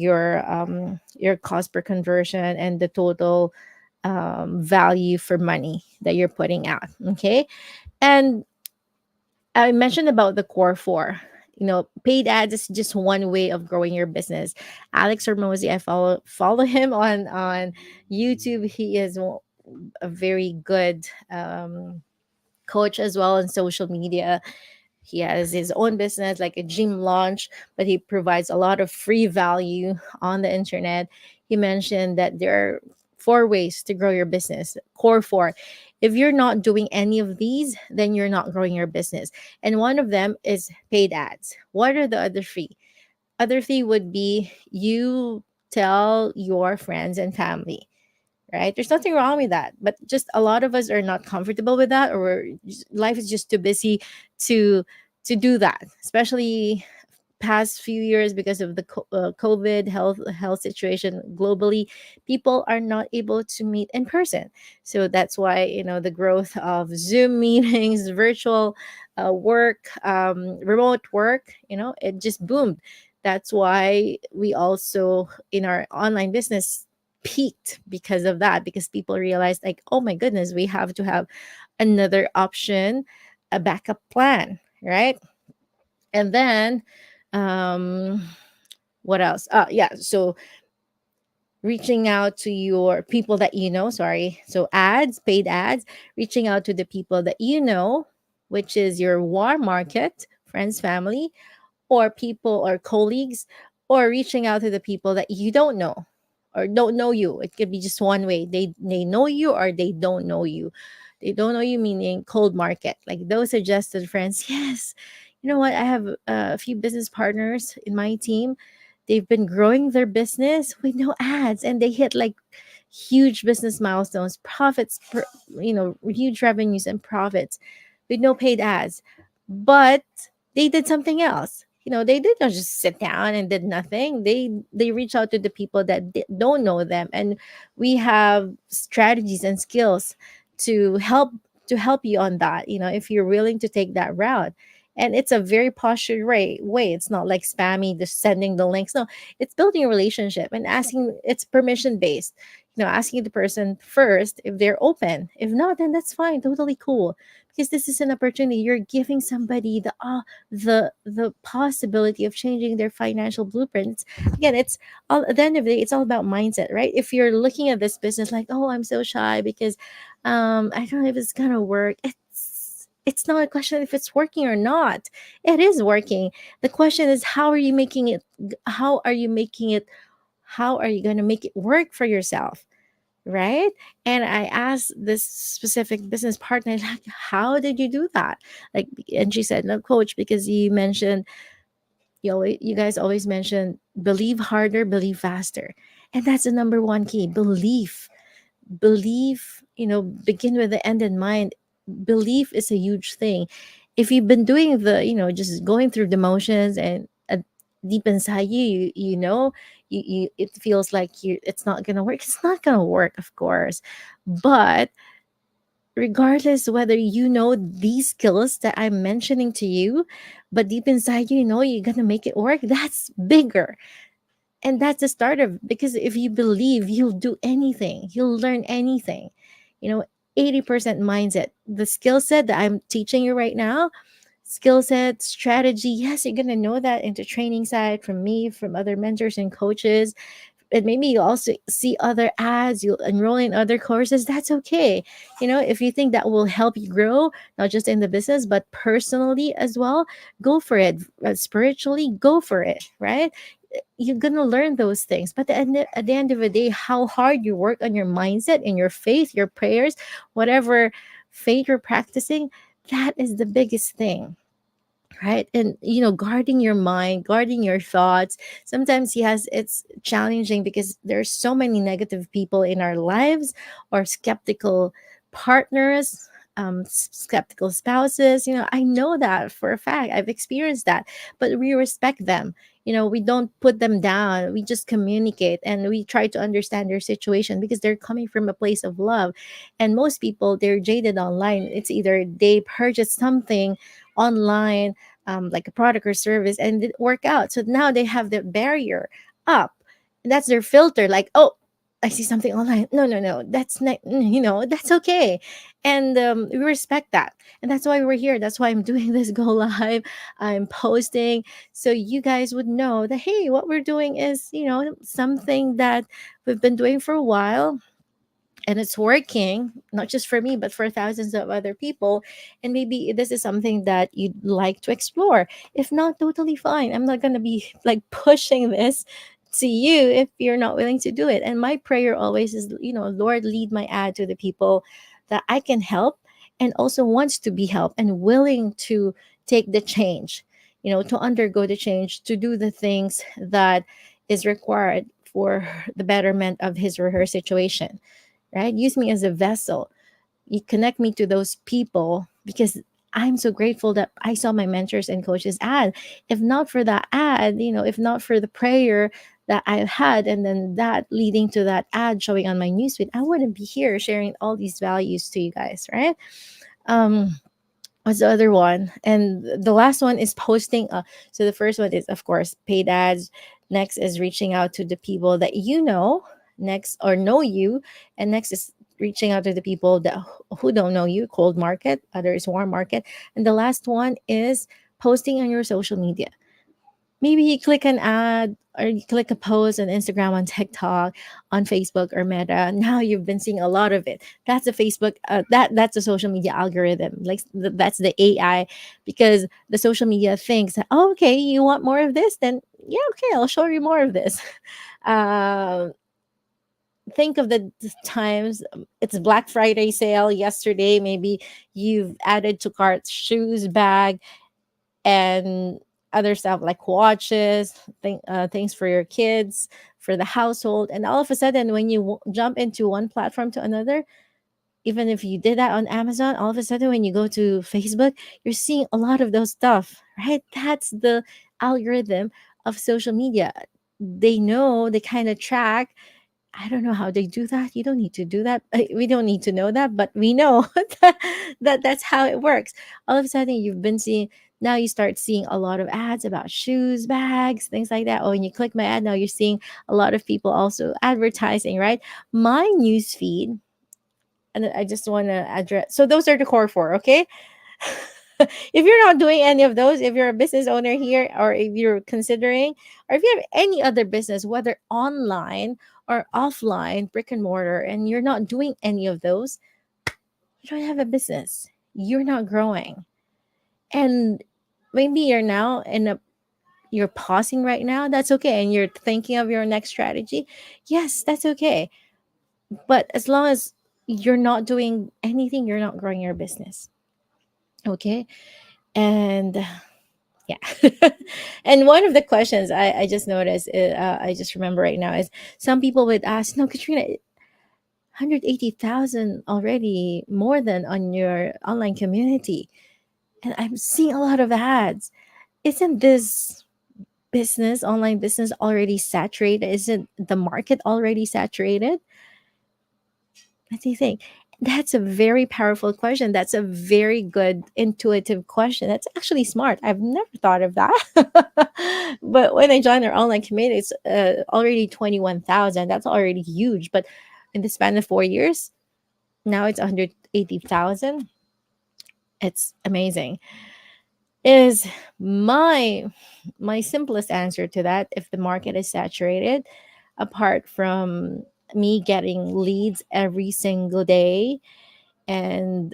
cost per conversion, and the total value for money that you're putting out. Okay, and I mentioned about the core four. Paid ads is just one way of growing your business. Alex Hormozy, I follow him on YouTube. He is a very good coach as well on social media. He has his own business, like a gym launch, but he provides a lot of free value on the internet. He mentioned that there are 4 ways to grow your business. Core four. If you're not doing any of these, then you're not growing your business. And one of them is paid ads. What are the other three? Other three would be you tell your friends and family, right? There's nothing wrong with that, but just a lot of us are not comfortable with that, or life is just too busy to do that, especially past few years because of the COVID health situation globally. People are not able to meet in person, so that's why the growth of Zoom meetings, virtual work, remote work, it just boomed. That's why we also in our online business peaked because of that, because people realized like, oh my goodness, we have to have another option, a backup plan, right? And then um what else? Yeah, so reaching out to your people that sorry, so ads, paid ads, reaching out to the people that which is your warm market, friends, family, or people or colleagues, or reaching out to the people that you don't know or don't know you. It could be just one way. They know you or they don't know you. They don't know you, meaning cold market. Like those suggested friends. Yes, You know what? I have a few business partners in my team. They've been growing their business with no ads, and they hit like huge business milestones, profits, huge revenues and profits with no paid ads. But they did something else. They did not just sit down and did nothing. They reach out to the people that don't know them, and we have strategies and skills to help you on that. If you're willing to take that route. And it's a very postured way. It's not like spammy, just sending the links. No, it's building a relationship and asking. It's permission based, asking the person first if they're open. If not, then that's fine, totally cool. Because this is an opportunity. You're giving somebody the possibility of changing their financial blueprints. Again, it's all at the end of the day, it's all about mindset, right? If you're looking at this business like, oh, I'm so shy because I don't know if it's gonna work. It's not a question if it's working or not. It is working. The question is how are you making it how are you making it how are you going to make it work for yourself, right? And I asked this specific business partner, like, how did you do that? Like, and she said, no, coach, because you mentioned, you guys always mention believe harder, believe faster. And that's the number one key, belief. Begin with the end in mind. Belief is a huge thing. If you've been doing just going through the motions, and deep inside you it feels like it's not gonna work. It's not gonna work, of course. But regardless whether these skills that I'm mentioning to you, but deep inside you're gonna make it work, that's bigger. And that's the start of, because if you believe, you'll do anything, you'll learn anything. you know 80% mindset. The skill set that I'm teaching you right now, skill set, strategy, yes, you're gonna know that into training side from me, from other mentors and coaches. And maybe you also see other ads, you'll enroll in other courses. That's okay. If you think that will help you grow, not just in the business but personally as well, go for it. Spiritually, go for it, right? You're gonna learn those things. But at the end of the day, how hard you work on your mindset and your faith, your prayers, whatever faith you're practicing, that is the biggest thing, right? And guarding your mind, guarding your thoughts. Sometimes, yes, it's challenging because there's so many negative people in our lives, or skeptical partners, skeptical spouses. I know that for a fact. I've experienced that. But we respect them. We don't put them down. We just communicate, and we try to understand their situation because they're coming from a place of love. And most people, they're jaded online. It's either they purchase something online, like a product or service, and it work out. So now they have the barrier up. And that's their filter. Like, oh, I see something online. No, no, no. That's not, that's okay. And we respect that. And that's why we're here. That's why I'm doing this go live. I'm posting so you guys would know that, hey, what we're doing is, something that we've been doing for a while, and it's working, not just for me but for thousands of other people. And maybe this is something that you'd like to explore. If not, totally fine. I'm not going to be like pushing this to you if you're not willing to do it. And my prayer always is, Lord, lead my ad to the people that I can help, and also wants to be helped and willing to take the change, to undergo the change, to do the things that is required for the betterment of his or her situation, right? Use me as a vessel. You connect me to those people, because I'm so grateful that I saw my mentors and coaches ad. If not for that ad, if not for the prayer that I've had, and then that leading to that ad showing on my newsfeed, I wouldn't be here sharing all these values to you guys, right? Um, what's the other one? And the last one is posting. So the first one is, of course, paid ads. Next is reaching out to the people that you know, next, or know you. And next is reaching out to the people that who don't know you, cold market. Other is warm market. And the last one is posting on your social media. Maybe you click an ad, or you click a post on Instagram, on TikTok, on Facebook or Meta. Now you've been seeing a lot of it. That's a Facebook. That's a social media algorithm. Like that's the AI, because the social media thinks, oh, okay, you want more of this, then yeah, okay, I'll show you more of this. Um, think of the times, it's Black Friday sale yesterday. Maybe you've added to cart shoes, bag, and other stuff like watches, things for your kids, for the household. And all of a sudden, when you jump into one platform to another, even if you did that on Amazon, all of a sudden when you go to Facebook, you're seeing a lot of those stuff, right? That's the algorithm of social media. They know, they kind of track. I don't know how they do that. You don't need to do that. We don't need to know that, but we know that that's how it works. All of a sudden, you've been seeing, now you start seeing a lot of ads about shoes, bags, things like that. Oh, and you click my ad, now you're seeing a lot of people also advertising, right? My news feed, and I just want to address. So those are the core four, okay? If you're not doing any of those, if you're a business owner here, or if you're considering, or if you have any other business, whether online or offline, brick and mortar, and you're not doing any of those, you don't have a business. You're not growing. And maybe you're now in a, you're pausing right now. That's okay. And you're thinking of your next strategy. Yes, that's okay. But as long as you're not doing anything, you're not growing your business. Okay. And yeah. And one of the questions I just noticed, I just remember right now, is some people would ask, no, Katrina, 180,000 already, more than on your online community. And I'm seeing a lot of ads. Isn't this business, online business, already saturated? Isn't the market already saturated? What do you think? That's a very powerful question. That's a very good intuitive question. That's actually smart. I've never thought of that. But when I joined our online community, it's already 21,000. That's already huge. But in the span of 4 years, now it's 180,000. It's amazing. Is my simplest answer to that, if the market is saturated, apart from me getting leads every single day, and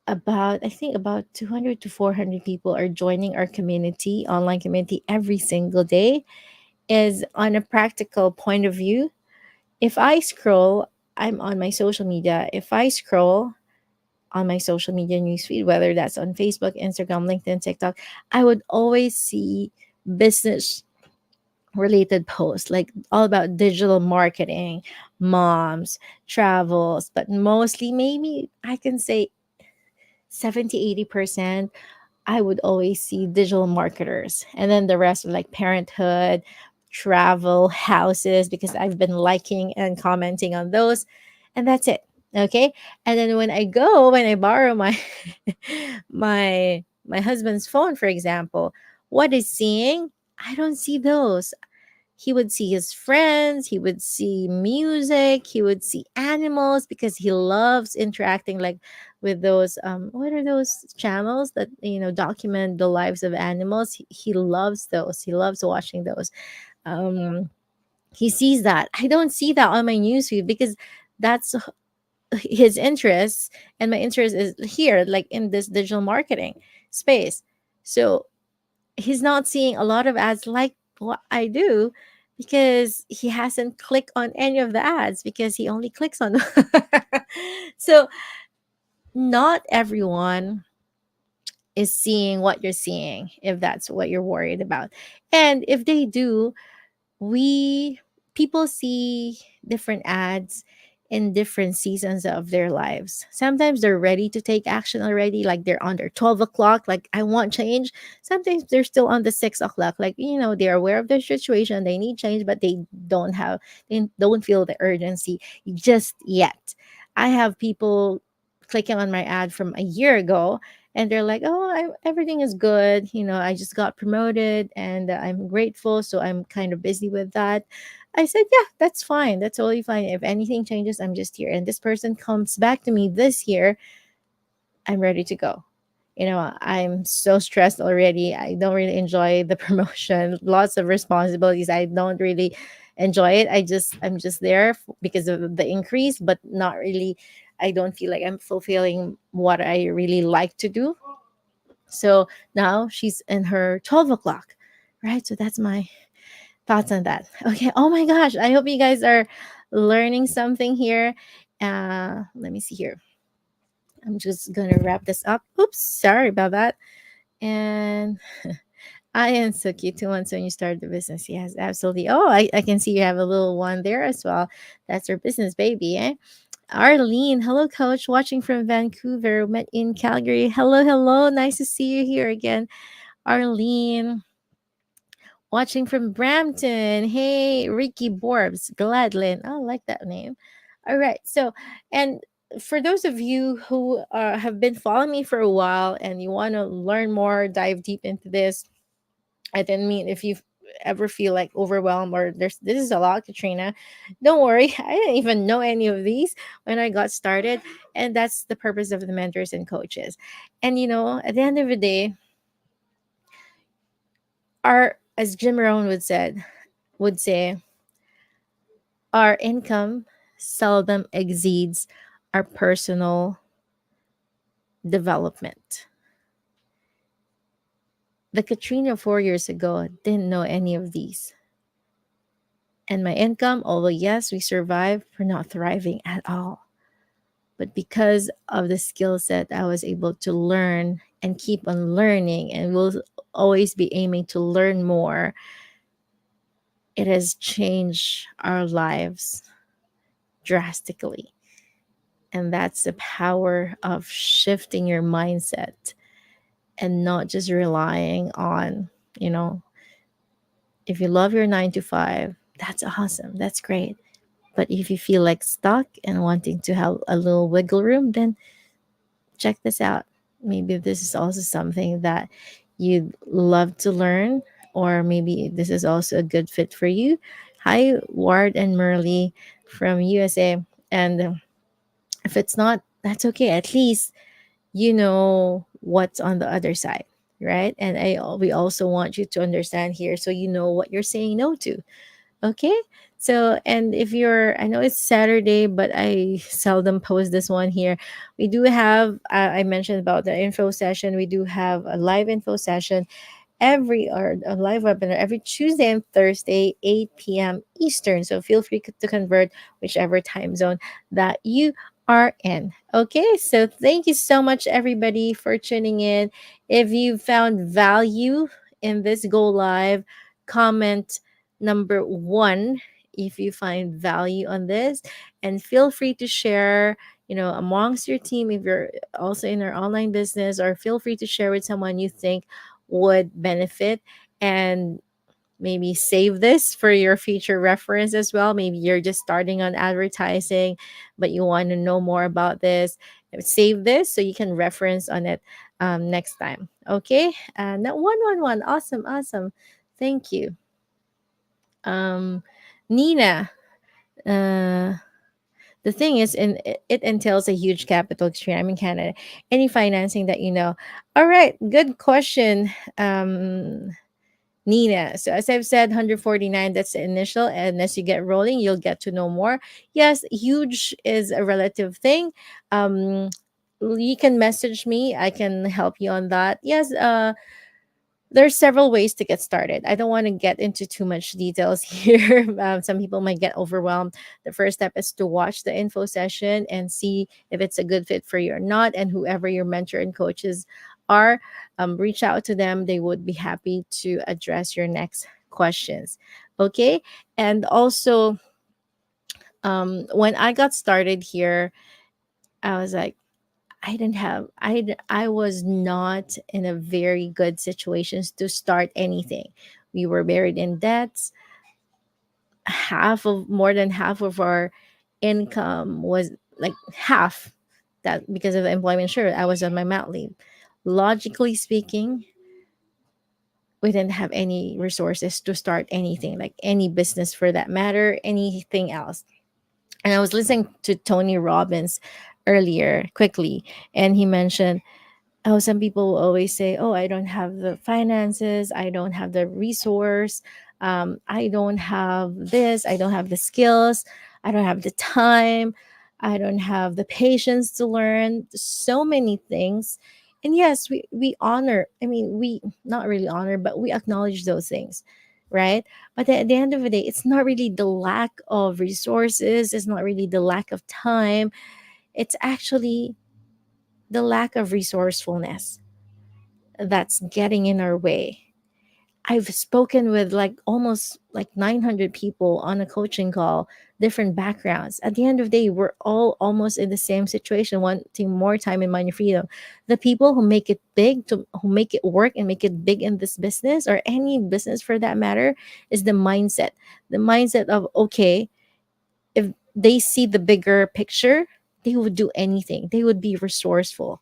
about, I think about 200 to 400 people are joining our community, online community, every single day, is on a practical point of view. If I scroll, I'm on my social media. If I scroll on my social media newsfeed, whether that's on Facebook, Instagram, LinkedIn, TikTok, I would always see business related posts, like all about digital marketing, moms, travels, but mostly, maybe I can say 70-80%, I would always see digital marketers. And then the rest are like parenthood, travel, houses, because I've been liking and commenting on those. And that's it. Okay. And then when I borrow my my husband's phone, for example, what is seeing? I don't see those. He would see his friends, he would see music, he would see animals, because he loves interacting, like with those, what are those channels that, document the lives of animals. He loves those. He loves watching those. um he sees that. I don't see that on my newsfeed, because that's his interests, and my interest is here, like in this digital marketing space. So he's not seeing a lot of ads like what I do, because he hasn't clicked on any of the ads, because he only clicks on so not everyone is seeing what you're seeing, if that's what you're worried about. And if they do, we people see different ads in different seasons of their lives. Sometimes they're ready to take action already, like they're on their 12 o'clock, like I want change. Sometimes they're still on the 6 o'clock, like they're aware of their situation, they need change, but they don't feel the urgency just yet. I have people clicking on my ad from a year ago, and they're like, oh, everything is good, I just got promoted, and I'm grateful, so I'm kind of busy with that. I said, yeah, that's fine, that's totally fine. If anything changes, I'm just here. And this person comes back to me this year, I'm ready to go. I'm so stressed already, I don't really enjoy the promotion, lots of responsibilities, I don't really enjoy it. I'm just there because of the increase, but not really. I don't feel like I'm fulfilling what I really like to do. So now she's in her 12 o'clock, right? So that's my thoughts on that. Okay. Oh my gosh. I hope you guys are learning something here. Let me see here. I'm just going to wrap this up. Oops. Sorry about that. And I am so cute. 2 months when you started the business. Yes, absolutely. Oh, I can see you have a little one there as well. That's your business baby, eh? Arlene, hello, coach. Watching from Vancouver, met in Calgary. Hello, hello. Nice to see you here again. Arlene, watching from Brampton. Hey, Ricky Borbs, Gladlin. Oh, I like that name. All right. So, and for those of you who have been following me for a while and you want to learn more, dive deep into this, I didn't mean if you ever feel like overwhelmed or there's this is a lot, Katrina. Don't worry. I didn't even know any of these when I got started. And that's the purpose of the mentors and coaches. And at the end of the day, our as Jim Rohn would say, our income seldom exceeds our personal development. The Katrina 4 years ago didn't know any of these. And my income, although yes, we survived, we're not thriving at all. But because of the skill set, I was able to learn and keep on learning, and will always be aiming to learn more. It has changed our lives drastically. And that's the power of shifting your mindset and not just relying on, you know, if you love your 9 to 5, that's awesome. That's great. But if you feel like stuck and wanting to have a little wiggle room, then check this out. Maybe this is also something that you'd love to learn, or maybe this is also a good fit for you. Hi, Ward and Merly from USA. And if it's not, that's okay. At least you know what's on the other side, right? And we also want you to understand here so you know what you're saying no to. Okay. So, and if I know it's Saturday, but I seldom post this one here. We do have, I mentioned about the info session. We do have a live info session every or a live webinar every Tuesday and Thursday, 8 p.m. Eastern. So feel free to convert whichever time zone that you are in. Okay, so thank you so much, everybody, for tuning in. If you found value in this go live, comment number one if you find value on this, and feel free to share amongst your team if you're also in our online business, or feel free to share with someone you think would benefit, and maybe save this for your future reference as well. Maybe you're just starting on advertising but you want to know more about this. Save this so you can reference on it next time. Okay, now 111, awesome, awesome, thank you. Nina, uh the thing is, it entails a huge capital extreme. I'm in Canada. Any financing that all right, good question. Nina. So as I've said, 149, that's the initial. And as you get rolling, you'll get to know more. Yes, huge is a relative thing. Um, you can message me. I can help you on that. Yes, there's several ways to get started. I don't want to get into too much details here. Some people might get overwhelmed. The first step is to watch the info session and see if it's a good fit for you or not. And whoever your mentor and coaches are, reach out to them. They would be happy to address your next questions. Okay. And also, when I got started here, I was like, I was not in a very good situations to start anything. We were buried in debts. More than half of our income was like half that because of the employment. Sure, I was on my mat leave. Logically speaking, we didn't have any resources to start anything, like any business for that matter, anything else. And I was listening to Tony Robbins earlier quickly, and he mentioned, oh, some people will always say, oh, I don't have the finances, I don't have the resource, I don't have this, I don't have the skills, I don't have the time, I don't have the patience to learn so many things. And yes, we honor, I mean, we not really honor, but we acknowledge those things, right? But at the end of the day, it's not really the lack of resources, it's not really the lack of time, it's actually the lack of resourcefulness. that's getting in our way. I've spoken with like almost like 900 people on a coaching call, different backgrounds. At the end of the day, we're all almost in the same situation, wanting more time and money freedom. The people who make it big, who make it work and make it big in this business or any business for that matter, is the mindset. The mindset of, okay, if they see the bigger picture, they would do anything, they would be resourceful.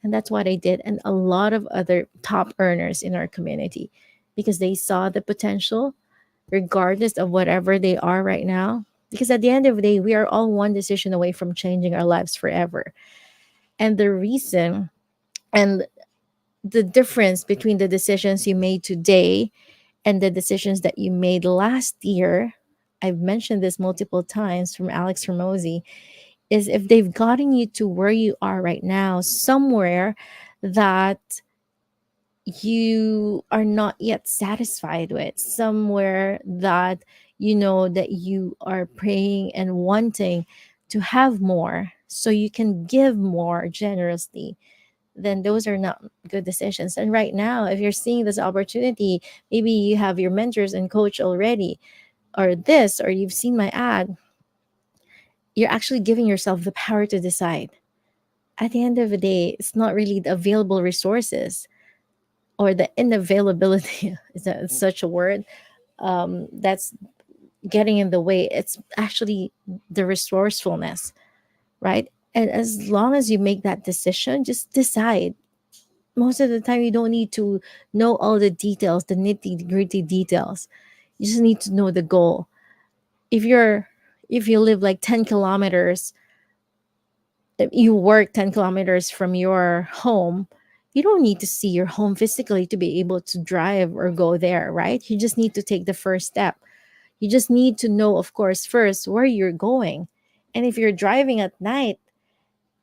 And that's what I did. And a lot of other top earners in our community, because they saw the potential, regardless of whatever they are right now. Because at the end of the day, we are all one decision away from changing our lives forever. And the reason and the difference between the decisions you made today and the decisions that you made last year, I've mentioned this multiple times from Alex Ramosi, is if they've gotten you to where you are right now, somewhere that you are not yet satisfied with, somewhere that you know that you are praying and wanting to have more so you can give more generously, then those are not good decisions. And right now, if you're seeing this opportunity, maybe you have your mentors and coach already, or this, or you've seen my ad, you're actually giving yourself the power to decide. At the end of the day, it's not really the available resources or the inavailability is that such a word, that's getting in the way. It's actually the resourcefulness, right? And as long as you make that decision, just decide. Most of the time you don't need to know all the details, the nitty gritty details. You just need to know the goal. if you're if you live like 10 kilometers, if you work 10 kilometers from your home, you don't need to see your home physically to be able to drive or go there, right? You just need to take the first step. You just need to know, of course, first where you're going. And if you're driving at night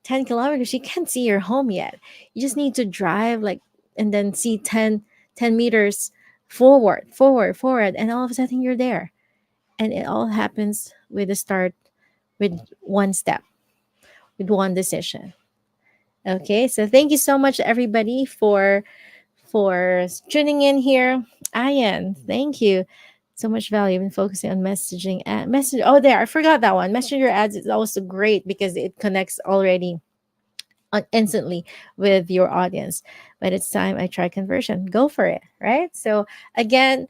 10 kilometers, you can't see your home yet. You just need to drive like, and then see 10 meters forward, forward, forward, and all of a sudden you're there. And it all happens with a start, with one step, with one decision. Okay, so thank you so much, everybody, for tuning in here. Ayan, thank you. So much value in focusing on messaging and message. Oh, there, I forgot that one. Messenger ads is also great because it connects already instantly with your audience. But it's time I try conversion. Go for it, right? So again,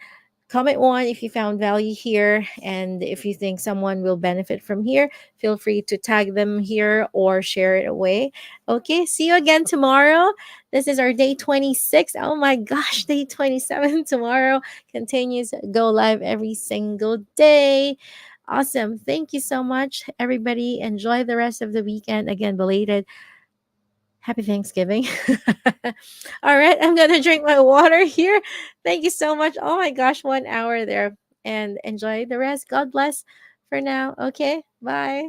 comment one if you found value here, and if you think someone will benefit from here, feel free to tag them here or share it away. Okay, see you again tomorrow. This is our day 26. Oh my gosh, day 27 tomorrow continues. Go live every single day. Awesome. Thank you so much, everybody. Enjoy the rest of the weekend. Again, belated Happy Thanksgiving. All right, I'm gonna drink my water here. Thank you so much. Oh my gosh, 1 hour there. And enjoy the rest. God bless for now. Okay, bye.